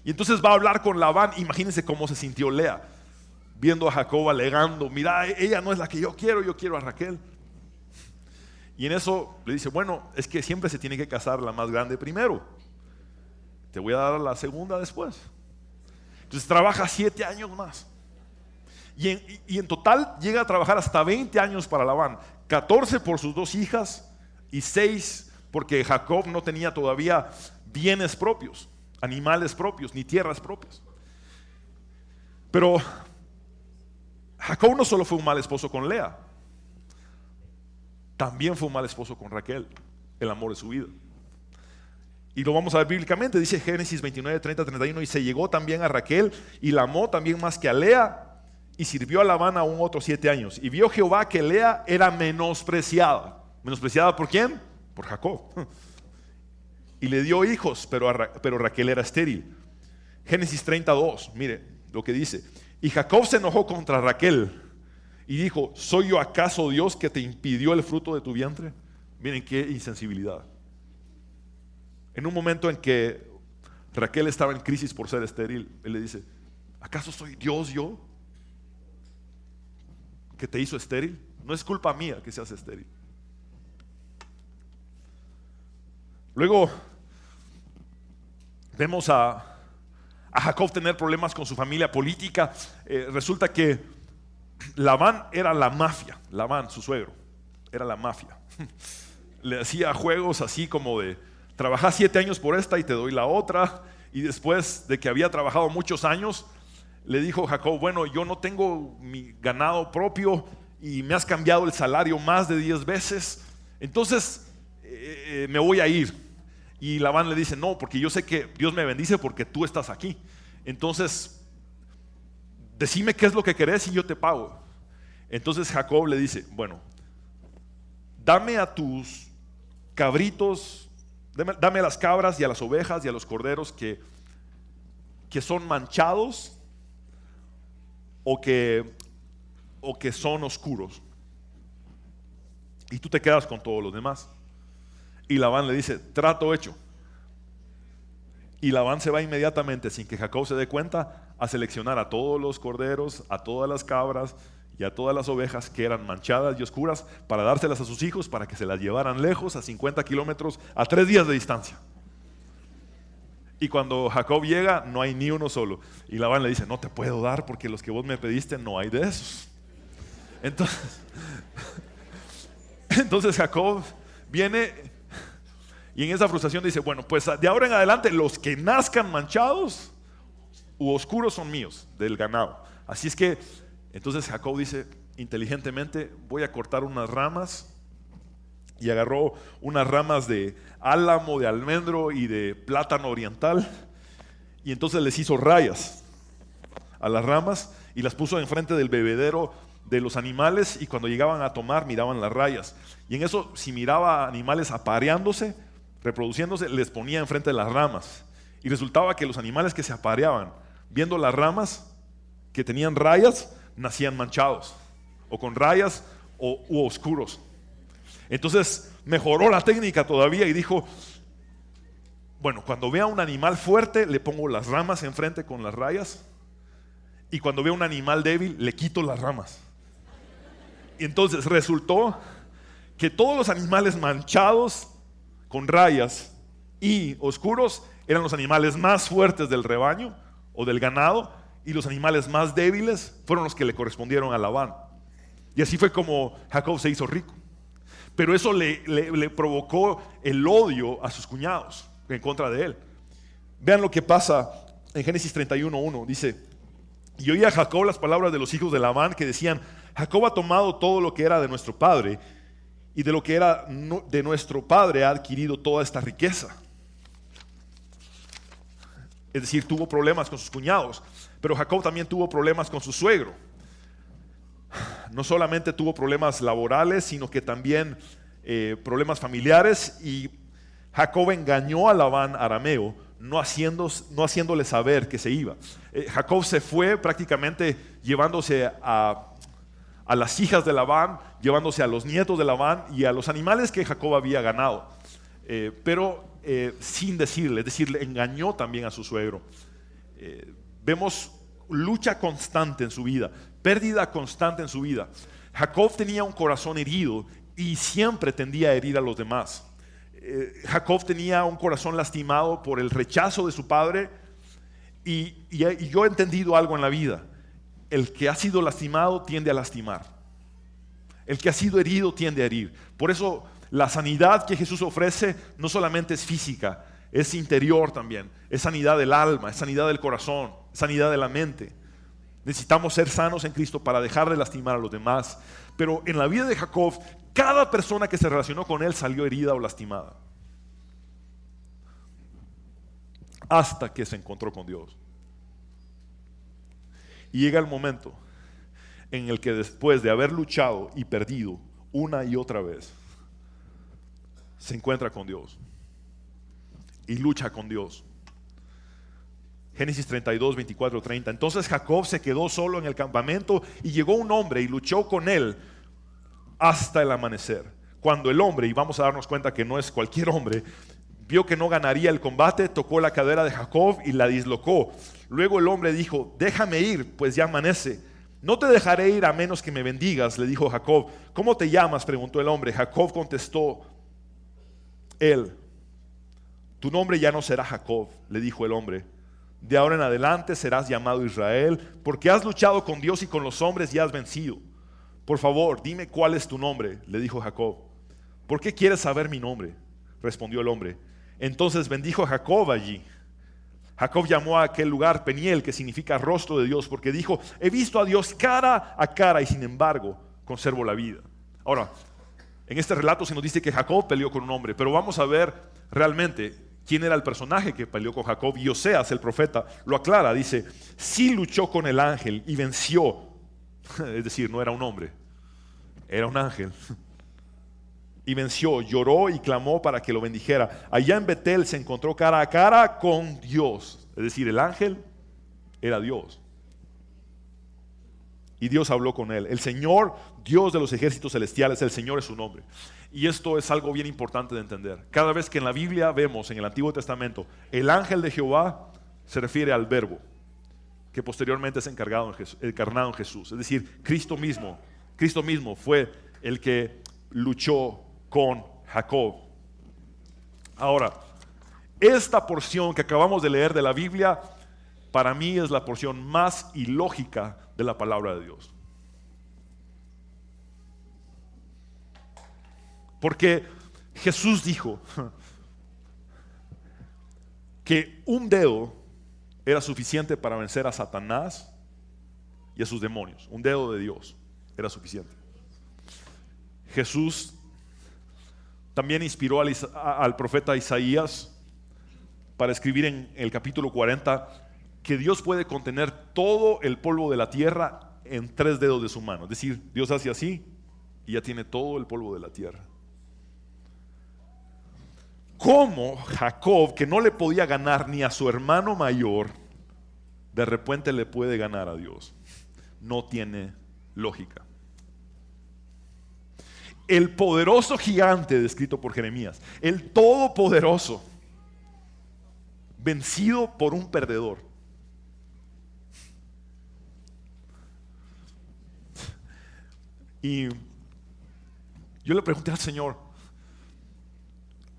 Y entonces va a hablar con Labán. Imagínense cómo se sintió Lea viendo a Jacob alegando: mira, ella no es la que yo quiero a Raquel. Y en eso le dice: bueno, es que siempre se tiene que casar la más grande primero, te voy a dar la segunda después. Entonces trabaja 7 años más. Y en total llega a trabajar hasta 20 años para Labán. 14 por sus 2 hijas y 6 porque Jacob no tenía todavía bienes propios, animales propios, ni tierras propias. Pero Jacob no solo fue un mal esposo con Lea, también fue un mal esposo con Raquel, el amor de su vida. Y lo vamos a ver bíblicamente. Dice Génesis 29, 30, 31: y se llegó también a Raquel y la amó también más que a Lea, y sirvió a Labán aún otros 7 años. Y vio Jehová que Lea era menospreciada. ¿Menospreciada por quién? Por Jacob. Y le dio hijos, pero Raquel era estéril. Génesis 32, mire lo que dice: y Jacob se enojó contra Raquel y dijo: ¿soy yo acaso Dios que te impidió el fruto de tu vientre? Miren qué insensibilidad. En un momento en que Raquel estaba en crisis por ser estéril, él le dice: ¿acaso soy Dios yo que te hizo estéril? No es culpa mía que seas estéril. Luego vemos a Jacob tener problemas con su familia política. Resulta que Labán era la mafia. Labán, su suegro, era la mafia. Le hacía juegos así como de: trabajá 7 años por esta y te doy la otra. Y después de que había trabajado muchos años, le dijo Jacob: bueno, yo no tengo mi ganado propio y me has cambiado el salario más de 10 veces, entonces me voy a ir. Y Labán le dice: no, porque yo sé que Dios me bendice porque tú estás aquí. Entonces decime qué es lo que querés y yo te pago. Entonces Jacob le dice: bueno, dame a tus cabritos, dame a las cabras y a las ovejas y a los corderos que que son manchados o que son oscuros. Y tú te quedas con todos los demás. Y Labán le dice, trato hecho. Y Labán se va inmediatamente, sin que Jacob se dé cuenta, a seleccionar a todos los corderos, a todas las cabras y a todas las ovejas que eran manchadas y oscuras, para dárselas a sus hijos, para que se las llevaran lejos, a 50 kilómetros, a 3 días de distancia. Y cuando Jacob llega, no hay ni uno solo. Y Labán le dice, no te puedo dar porque los que vos me pediste no hay de esos. Entonces Jacob viene y en esa frustración dice, bueno, pues de ahora en adelante los que nazcan manchados u oscuros son míos, del ganado. Así es que entonces Jacob dice inteligentemente, voy a cortar unas ramas. Y agarró unas ramas de álamo, de almendro y de plátano oriental, y entonces les hizo rayas a las ramas y las puso enfrente del bebedero de los animales, y cuando llegaban a tomar miraban las rayas, y en eso, si miraba animales apareándose, reproduciéndose, les ponía enfrente de las ramas, y resultaba que los animales que se apareaban viendo las ramas que tenían rayas, nacían manchados o con rayas u oscuros. Entonces mejoró la técnica todavía y dijo, bueno, cuando vea un animal fuerte le pongo las ramas enfrente con las rayas, y cuando vea un animal débil le quito las ramas. Y entonces resultó que todos los animales manchados con rayas y oscuros eran los animales más fuertes del rebaño o del ganado, y los animales más débiles fueron los que le correspondieron a Labán. Y así fue como Jacob se hizo rico. Pero eso le provocó el odio a sus cuñados en contra de él. Vean lo que pasa en Génesis 31:1. Dice, y oía Jacob las palabras de los hijos de Labán, que decían, Jacob ha tomado todo lo que era de nuestro padre, y de lo que era de nuestro padre ha adquirido toda esta riqueza. Es decir, tuvo problemas con sus cuñados, pero Jacob también tuvo problemas con su suegro. No solamente tuvo problemas laborales, sino que también problemas familiares, y Jacob engañó a Labán arameo, no haciéndole saber que se iba. Jacob se fue prácticamente llevándose a las hijas de Labán, llevándose a los nietos de Labán y a los animales que Jacob había ganado, pero sin decirle, es decir, le engañó también a su suegro. Vemos lucha constante en su vida, pérdida constante en su vida. Jacob tenía un corazón herido y siempre tendía a herir a los demás. Jacob tenía un corazón lastimado por el rechazo de su padre, y yo he entendido algo en la vida: el que ha sido lastimado tiende a lastimar, el que ha sido herido tiende a herir. Por eso la sanidad que Jesús ofrece no solamente es física, es interior también, es sanidad del alma, es sanidad del corazón, es sanidad de la mente. Necesitamos ser sanos en Cristo para dejar de lastimar a los demás. Pero en la vida de Jacob, cada persona que se relacionó con él salió herida o lastimada, hasta que se encontró con Dios. Y llega el momento en el que, después de haber luchado y perdido una y otra vez, se encuentra con Dios y lucha con Dios. Génesis 32, 24, 30. Entonces Jacob se quedó solo en el campamento, y llegó un hombre y luchó con él hasta el amanecer. Cuando el hombre, y vamos a darnos cuenta que no es cualquier hombre, vio que no ganaría el combate, tocó la cadera de Jacob y la dislocó. Luego el hombre dijo, déjame ir, pues ya amanece. No te dejaré ir a menos que me bendigas, le dijo Jacob. ¿Cómo te llamas?, preguntó el hombre. Jacob contestó él. Tu nombre ya no será Jacob, le dijo el hombre. De ahora en adelante serás llamado Israel, porque has luchado con Dios y con los hombres y has vencido. Por favor, dime cuál es tu nombre, le dijo Jacob. ¿Por qué quieres saber mi nombre?, respondió el hombre. Entonces bendijo Jacob allí. Jacob llamó a aquel lugar Peniel, que significa rostro de Dios, porque dijo, he visto a Dios cara a cara y sin embargo conservo la vida. Ahora, en este relato se nos dice que Jacob peleó con un hombre, pero vamos a ver realmente quién era el personaje que peleó con Jacob. Y Oseas, el profeta, lo aclara, dice, sí luchó con el ángel y venció. Es decir, no era un hombre, era un ángel. Y venció, lloró y clamó para que lo bendijera. Allá en Betel se encontró cara a cara con Dios. Es decir, el ángel era Dios. Y Dios habló con él. El Señor, Dios de los ejércitos celestiales, el Señor es su nombre. Y esto es algo bien importante de entender. Cada vez que en la Biblia vemos, en el Antiguo Testamento, el ángel de Jehová, se refiere al Verbo, que posteriormente es encarnado en Jesús. Es decir, Cristo mismo fue el que luchó con Jacob. Ahora, esta porción que acabamos de leer de la Biblia, para mí es la porción más ilógica de la palabra de Dios. Porque Jesús dijo que un dedo era suficiente para vencer a Satanás y a sus demonios. Un dedo de Dios era suficiente. Jesús también inspiró al profeta Isaías para escribir en el capítulo 40 que Dios puede contener todo el polvo de la tierra en 3 dedos de su mano. Es decir, Dios hace así y ya tiene todo el polvo de la tierra. ¿Cómo Jacob, que no le podía ganar ni a su hermano mayor, de repente le puede ganar a Dios? No tiene lógica. El poderoso gigante descrito por Jeremías, el todopoderoso, vencido por un perdedor. Y yo le pregunté al Señor,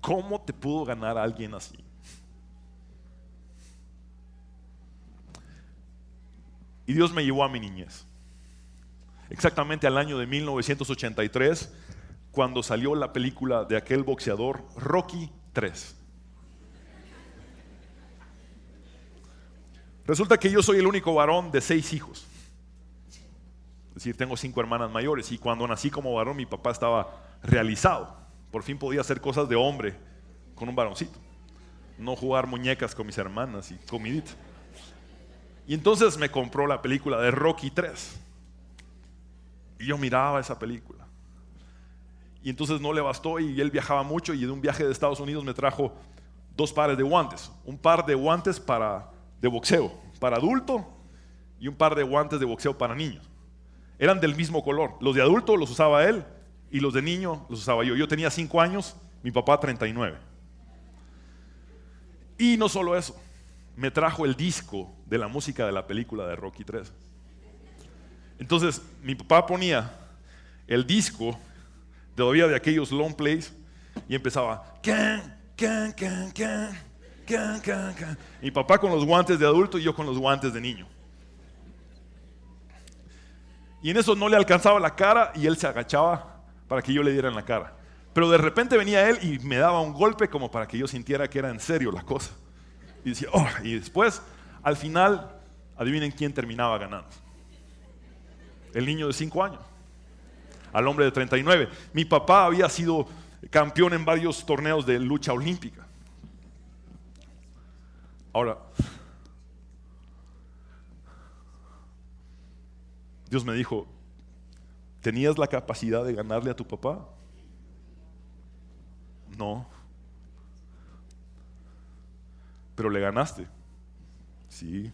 ¿cómo te pudo ganar a alguien así? Y Dios me llevó a mi niñez. Exactamente al año de 1983, cuando salió la película de aquel boxeador, Rocky 3. Resulta que yo soy el único varón de 6 hijos. Es decir, tengo 5 hermanas mayores, y cuando nací como varón mi papá estaba realizado. Por fin podía hacer cosas de hombre con un varoncito, no jugar muñecas con mis hermanas y comidita. Y entonces me compró la película de Rocky 3 y yo miraba esa película, y entonces no le bastó y él viajaba mucho, y de un viaje de Estados Unidos me trajo 2 pares de guantes, un par de guantes de boxeo para adulto y un par de guantes de boxeo para niños. Eran del mismo color. Los de adulto los usaba él y los de niño los usaba yo. Yo tenía 5 años, mi papá 39. Y no solo eso, me trajo el disco de la música de la película de Rocky 3. Entonces mi papá ponía el disco todavía de aquellos long plays y empezaba can, can, can, can, can, can, can. Mi papá con los guantes de adulto y yo con los guantes de niño. Y en eso no le alcanzaba la cara y él se agachaba para que yo le diera en la cara. Pero de repente venía él y me daba un golpe como para que yo sintiera que era en serio la cosa. Y decía, oh, y después, al final, adivinen quién terminaba ganando. El niño de 5 años, al hombre de 39. Mi papá había sido campeón en varios torneos de lucha olímpica. Ahora, Dios me dijo, ¿tenías la capacidad de ganarle a tu papá? No. ¿Pero le ganaste? Sí.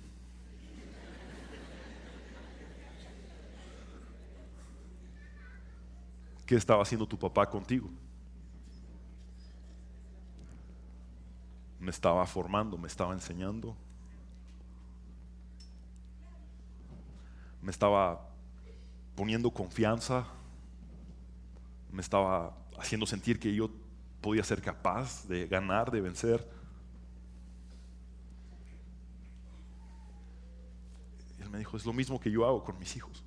¿Qué estaba haciendo tu papá contigo? Me estaba formando, me estaba enseñando, me estaba poniendo confianza, me estaba haciendo sentir que yo podía ser capaz de ganar, de vencer. Él me dijo, es lo mismo que yo hago con mis hijos.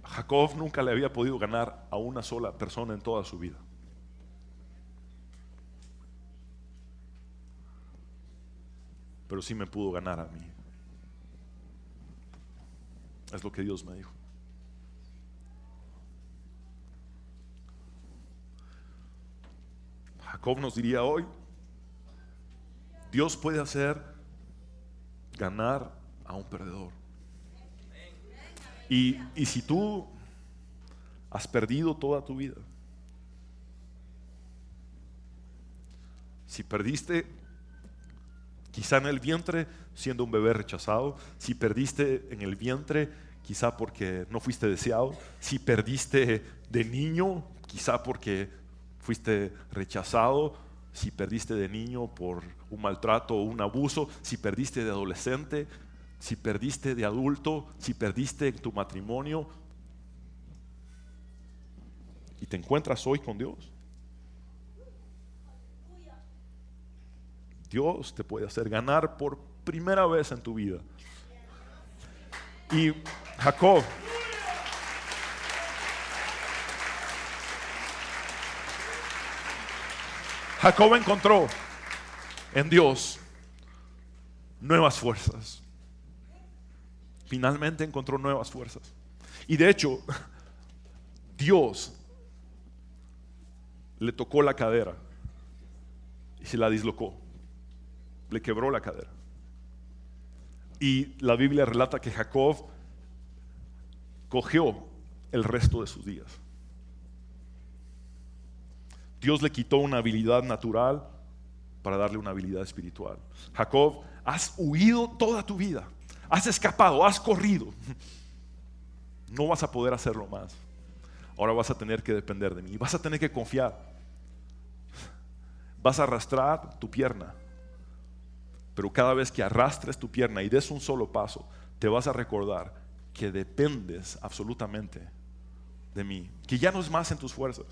Jacob nunca le había podido ganar a una sola persona en toda su vida. Pero sí me pudo ganar a mí. Es lo que Dios me dijo. Jacob nos diría hoy, Dios puede hacer ganar a un perdedor. Y si tú has perdido toda tu vida, si perdiste quizá en el vientre siendo un bebé rechazado, si perdiste en el vientre quizá porque no fuiste deseado, si perdiste de niño quizá porque fuiste rechazado, si perdiste de niño por un maltrato o un abuso, si perdiste de adolescente, si perdiste de adulto, si perdiste en tu matrimonio y te encuentras hoy con Dios, Dios te puede hacer ganar por primera vez en tu vida. Y Jacob encontró en Dios nuevas fuerzas. Finalmente encontró nuevas fuerzas. Y de hecho, Dios le tocó la cadera y se la dislocó. Le quebró la cadera. Y la Biblia relata que Jacob cogió el resto de sus días. Dios le quitó una habilidad natural para darle una habilidad espiritual. Jacob, has huido toda tu vida, has escapado, has corrido. No vas a poder hacerlo más. Ahora vas a tener que depender de mí, vas a tener que confiar. Vas a arrastrar tu pierna, pero cada vez que arrastres tu pierna y des un solo paso, te vas a recordar que dependes absolutamente de mí, que ya no es más en tus fuerzas,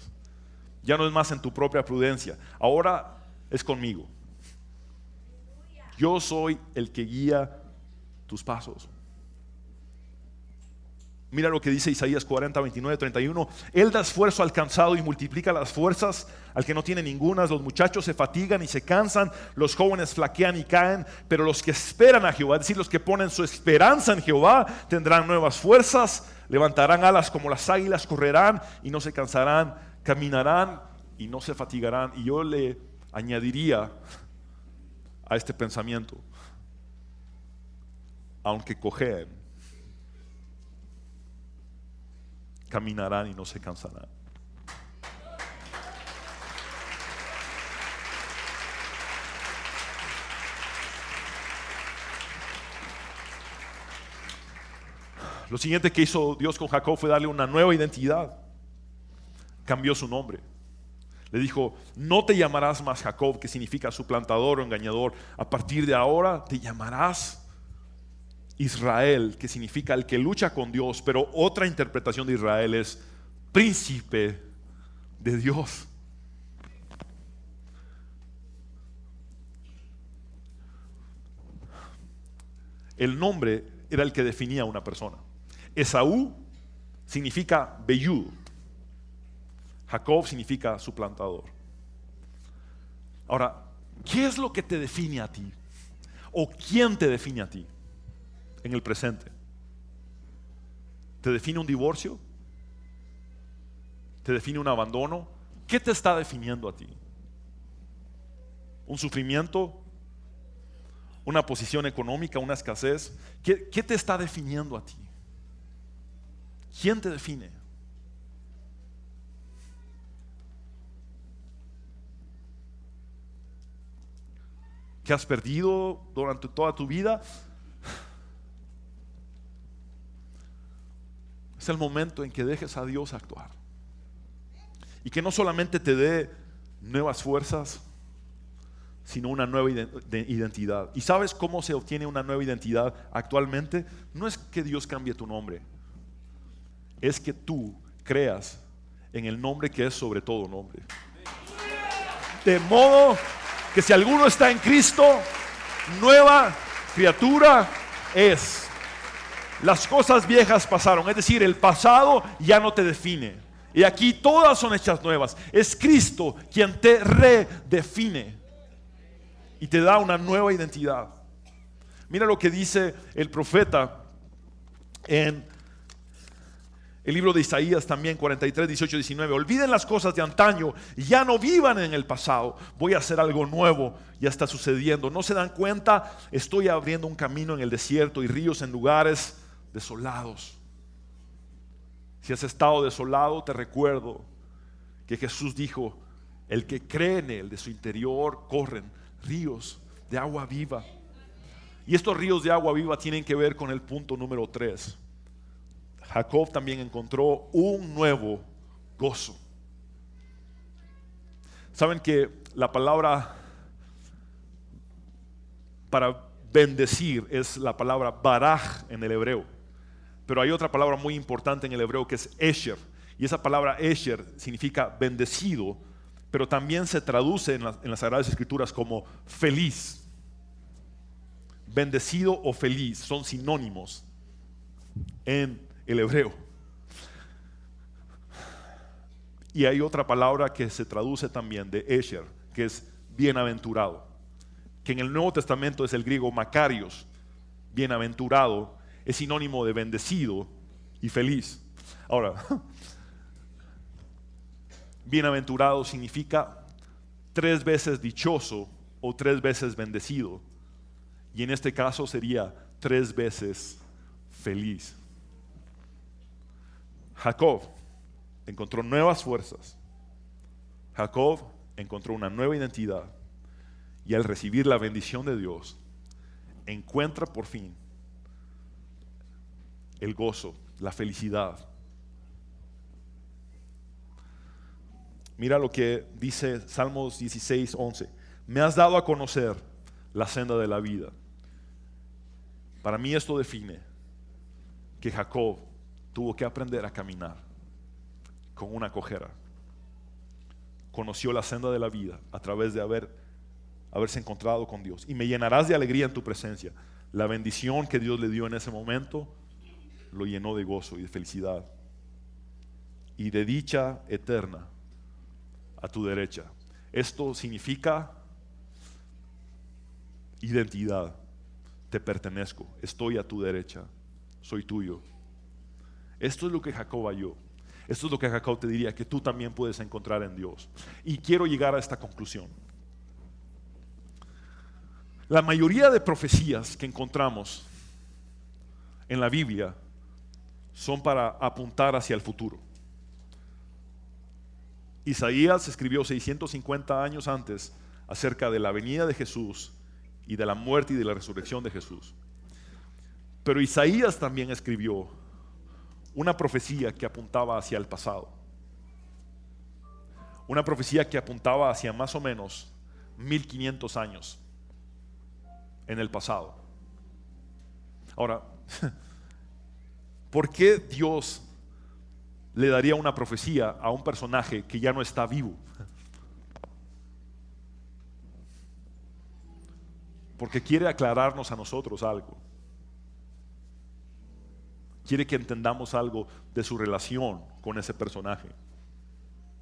ya no es más en tu propia prudencia, ahora es conmigo. Yo soy el que guía tus pasos. Mira lo que dice Isaías 40, 29, 31. Él da esfuerzo al cansado y multiplica las fuerzas al que no tiene ningunas. Los muchachos se fatigan y se cansan, los jóvenes flaquean y caen, pero los que esperan a Jehová, es decir, los que ponen su esperanza en Jehová, tendrán nuevas fuerzas, levantarán alas como las águilas, correrán y no se cansarán, caminarán y no se fatigarán. Y yo le añadiría a este pensamiento, aunque cojeen, caminarán y no se cansarán. Lo siguiente que hizo Dios con Jacob fue darle una nueva identidad. Cambió su nombre. Le dijo, no te llamarás más Jacob, que significa suplantador o engañador. A partir de ahora te llamarás Israel, que significa el que lucha con Dios, pero otra interpretación de Israel es príncipe de Dios. El nombre era el que definía a una persona. Esaú significa velludo. Jacob significa suplantador. Ahora, ¿qué es lo que te define a ti? ¿O quién te define a ti en el presente? ¿Te define un divorcio? ¿Te define un abandono? ¿Qué te está definiendo a ti? ¿Un sufrimiento? ¿Una posición económica? ¿Una escasez? ¿Qué te está definiendo a ti? ¿Quién te define? ¿Qué has perdido durante toda tu vida? Es el momento en que dejes a Dios actuar y que no solamente te dé nuevas fuerzas, sino una nueva identidad. ¿Y sabes cómo se obtiene una nueva identidad actualmente? No es que Dios cambie tu nombre, es que tú creas en el nombre que es sobre todo nombre. De modo que si alguno está en Cristo, nueva criatura es. Las cosas viejas pasaron, es decir, el pasado ya no te define. Y aquí todas son hechas nuevas. Es Cristo quien te redefine y te da una nueva identidad. Mira lo que dice el profeta en El libro de Isaías también, 43, 18, 19. Olviden las cosas de antaño, ya no vivan en el pasado. Voy a hacer algo nuevo, ya está sucediendo. ¿No se dan cuenta? Estoy abriendo un camino en el desierto y ríos en lugares desolados. Si has estado desolado, te recuerdo que Jesús dijo: el que cree en Él, de su interior corren ríos de agua viva. Y estos ríos de agua viva tienen que ver con el punto número 3. Jacob también encontró un nuevo gozo. Saben que la palabra para bendecir es la palabra baraj en el hebreo, pero hay otra palabra muy importante en el hebreo que es esher, y esa palabra esher significa bendecido, pero también se traduce en las Sagradas Escrituras como feliz. Bendecido o feliz son sinónimos en el hebreo. Y hay otra palabra que se traduce también de esher, que es bienaventurado, que en el Nuevo Testamento es el griego makarios. Bienaventurado es sinónimo de bendecido y feliz. Ahora, bienaventurado significa 3 veces dichoso o 3 veces bendecido, y en este caso sería 3 veces feliz. Jacob encontró nuevas fuerzas. Jacob encontró una nueva identidad, y al recibir la bendición de Dios encuentra por fin el gozo, la felicidad. Mira lo que dice Salmos 16, 11. Me has dado a conocer la senda de la vida. Para mí esto define que Jacob tuvo que aprender a caminar con una cojera. Conoció la senda de la vida a través de haberse encontrado con Dios. Y me llenarás de alegría en tu presencia. La bendición que Dios le dio en ese momento lo llenó de gozo y de felicidad y de dicha eterna a tu derecha. Esto significa identidad. Te pertenezco, estoy a tu derecha, soy tuyo. Esto es lo que Jacob halló. Esto es lo que Jacob te diría que tú también puedes encontrar en Dios. Y quiero llegar a esta conclusión. La mayoría de profecías que encontramos en la Biblia son para apuntar hacia el futuro. Isaías escribió 650 años antes acerca de la venida de Jesús y de la muerte y de la resurrección de Jesús. Pero Isaías también escribió una profecía que apuntaba hacia el pasado. Una profecía que apuntaba hacia más o menos 1500 años en el pasado. Ahora, ¿por qué Dios le daría una profecía a un personaje que ya no está vivo? Porque quiere aclararnos a nosotros algo. Quiere que entendamos algo de su relación con ese personaje,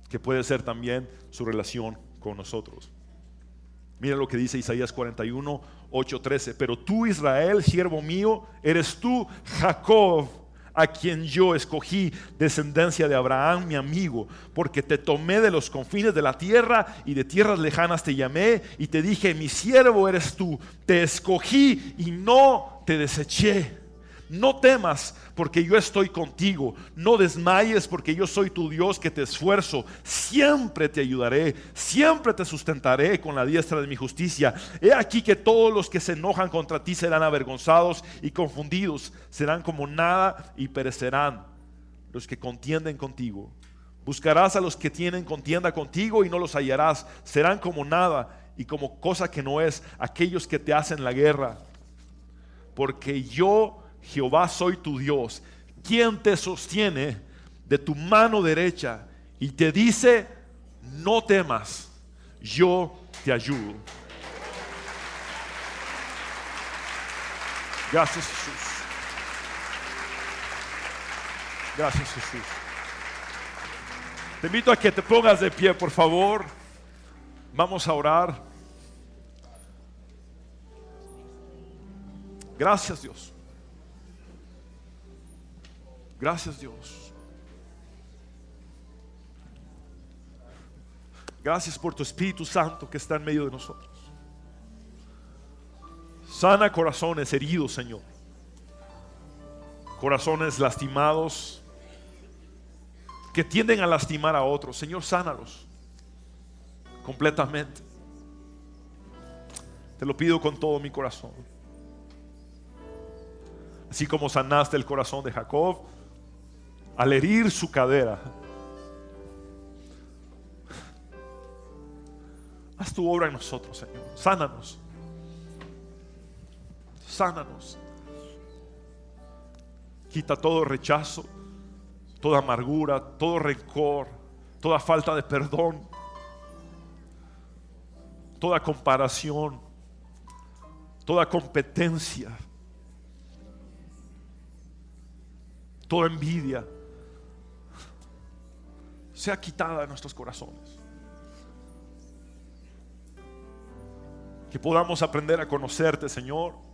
que puede ser también su relación con nosotros. Mira lo que dice Isaías 41, 8, 13. Pero tú, Israel, siervo mío, eres tú, Jacob, a quien yo escogí, descendencia de Abraham, mi amigo, porque te tomé de los confines de la tierra y de tierras lejanas te llamé y te dije, mi siervo eres tú, te escogí y no te deseché. No temas, porque yo estoy contigo. No desmayes, porque yo soy tu Dios que te esfuerzo. Siempre te ayudaré, siempre te sustentaré con la diestra de mi justicia. He aquí que todos los que se enojan contra ti serán avergonzados y confundidos. Serán como nada y perecerán los que contienden contigo. Buscarás a los que tienen contienda contigo y no los hallarás. Serán como nada y como cosa que no es aquellos que te hacen la guerra. Porque yo, Jehová, soy tu Dios, quien te sostiene de tu mano derecha y te dice, no temas, yo te ayudo. Gracias, Jesús. Gracias, Jesús. Te invito a que te pongas de pie, por favor. Vamos a orar. Gracias, Dios. Gracias, Dios. Gracias por tu Espíritu Santo que está en medio de nosotros. Sana corazones heridos, Señor. Corazones lastimados que tienden a lastimar a otros. Señor, sánalos completamente. Te lo pido con todo mi corazón. Así como sanaste el corazón de Jacob al herir su cadera, haz tu obra en nosotros, Señor. Sánanos. Sánanos. Quita todo rechazo, toda amargura, todo rencor, toda falta de perdón, toda comparación, toda competencia, toda envidia. Sea quitada de nuestros corazones. Que podamos aprender a conocerte, Señor.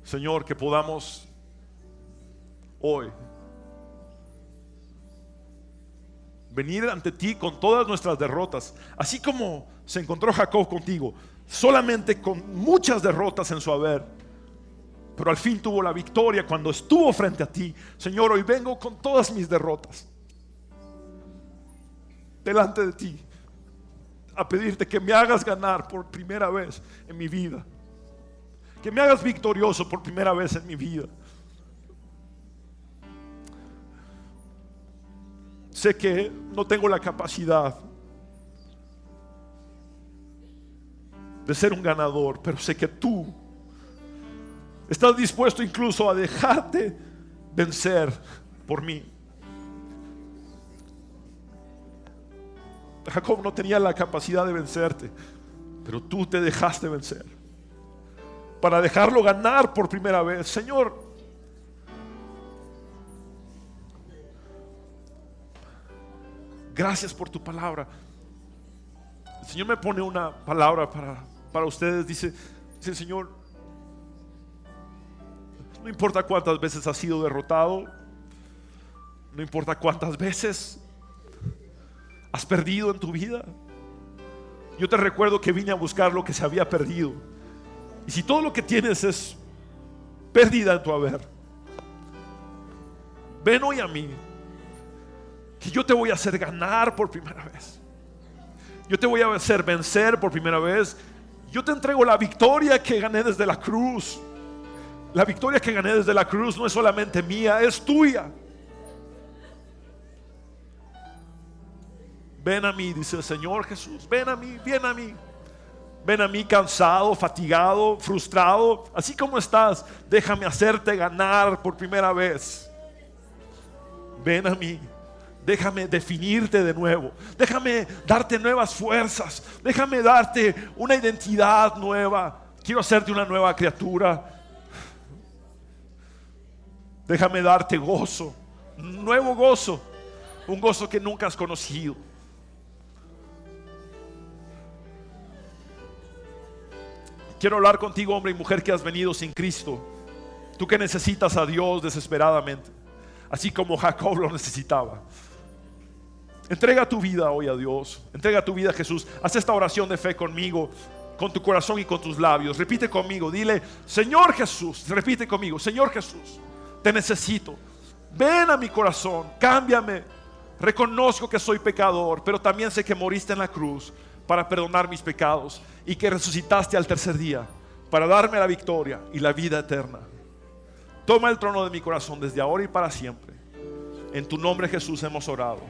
Señor, que podamos hoy venir ante ti con todas nuestras derrotas, así como se encontró Jacob contigo, solamente con muchas derrotas en su haber, pero al fin tuvo la victoria cuando estuvo frente a ti. Señor, hoy vengo con todas mis derrotas delante de ti a pedirte que me hagas ganar por primera vez en mi vida, que me hagas victorioso por primera vez en mi vida. Sé que no tengo la capacidad de ser un ganador, pero sé que tú estás dispuesto incluso a dejarte vencer por mí. Jacob no tenía la capacidad de vencerte, pero tú te dejaste vencer para dejarlo ganar por primera vez. Señor, gracias por tu palabra. El Señor me pone una palabra para ustedes. Dice el Señor, no importa cuántas veces has sido derrotado, no importa cuántas veces has perdido en tu vida, yo te recuerdo que vine a buscar lo que se había perdido. Y si todo lo que tienes es pérdida en tu haber, ven hoy a mí, que yo te voy a hacer ganar por primera vez. Yo te voy a hacer vencer por primera vez. Yo te entrego la victoria que gané desde la cruz. La victoria que gané desde la cruz no es solamente mía, es tuya. Ven a mí, dice el Señor Jesús. Ven a mí, ven a mí. Ven a mí cansado, fatigado, frustrado. Así como estás, déjame hacerte ganar por primera vez. Ven a mí. Déjame definirte de nuevo. Déjame darte nuevas fuerzas. Déjame darte una identidad nueva. Quiero hacerte una nueva criatura. Déjame darte gozo, un nuevo gozo, un gozo que nunca has conocido. Quiero hablar contigo, hombre y mujer, que has venido sin Cristo. Tú que necesitas a Dios desesperadamente, así como Jacob lo necesitaba. Entrega tu vida hoy a Dios. Entrega tu vida a Jesús. Haz esta oración de fe conmigo, con tu corazón y con tus labios. Repite conmigo, dile: Señor Jesús. Repite conmigo: Señor Jesús, te necesito. Ven a mi corazón, cámbiame. Reconozco que soy pecador, pero también sé que moriste en la cruz para perdonar mis pecados y que resucitaste al tercer día para darme la victoria y la vida eterna. Toma el trono de mi corazón desde ahora y para siempre. En tu nombre, Jesús, hemos orado.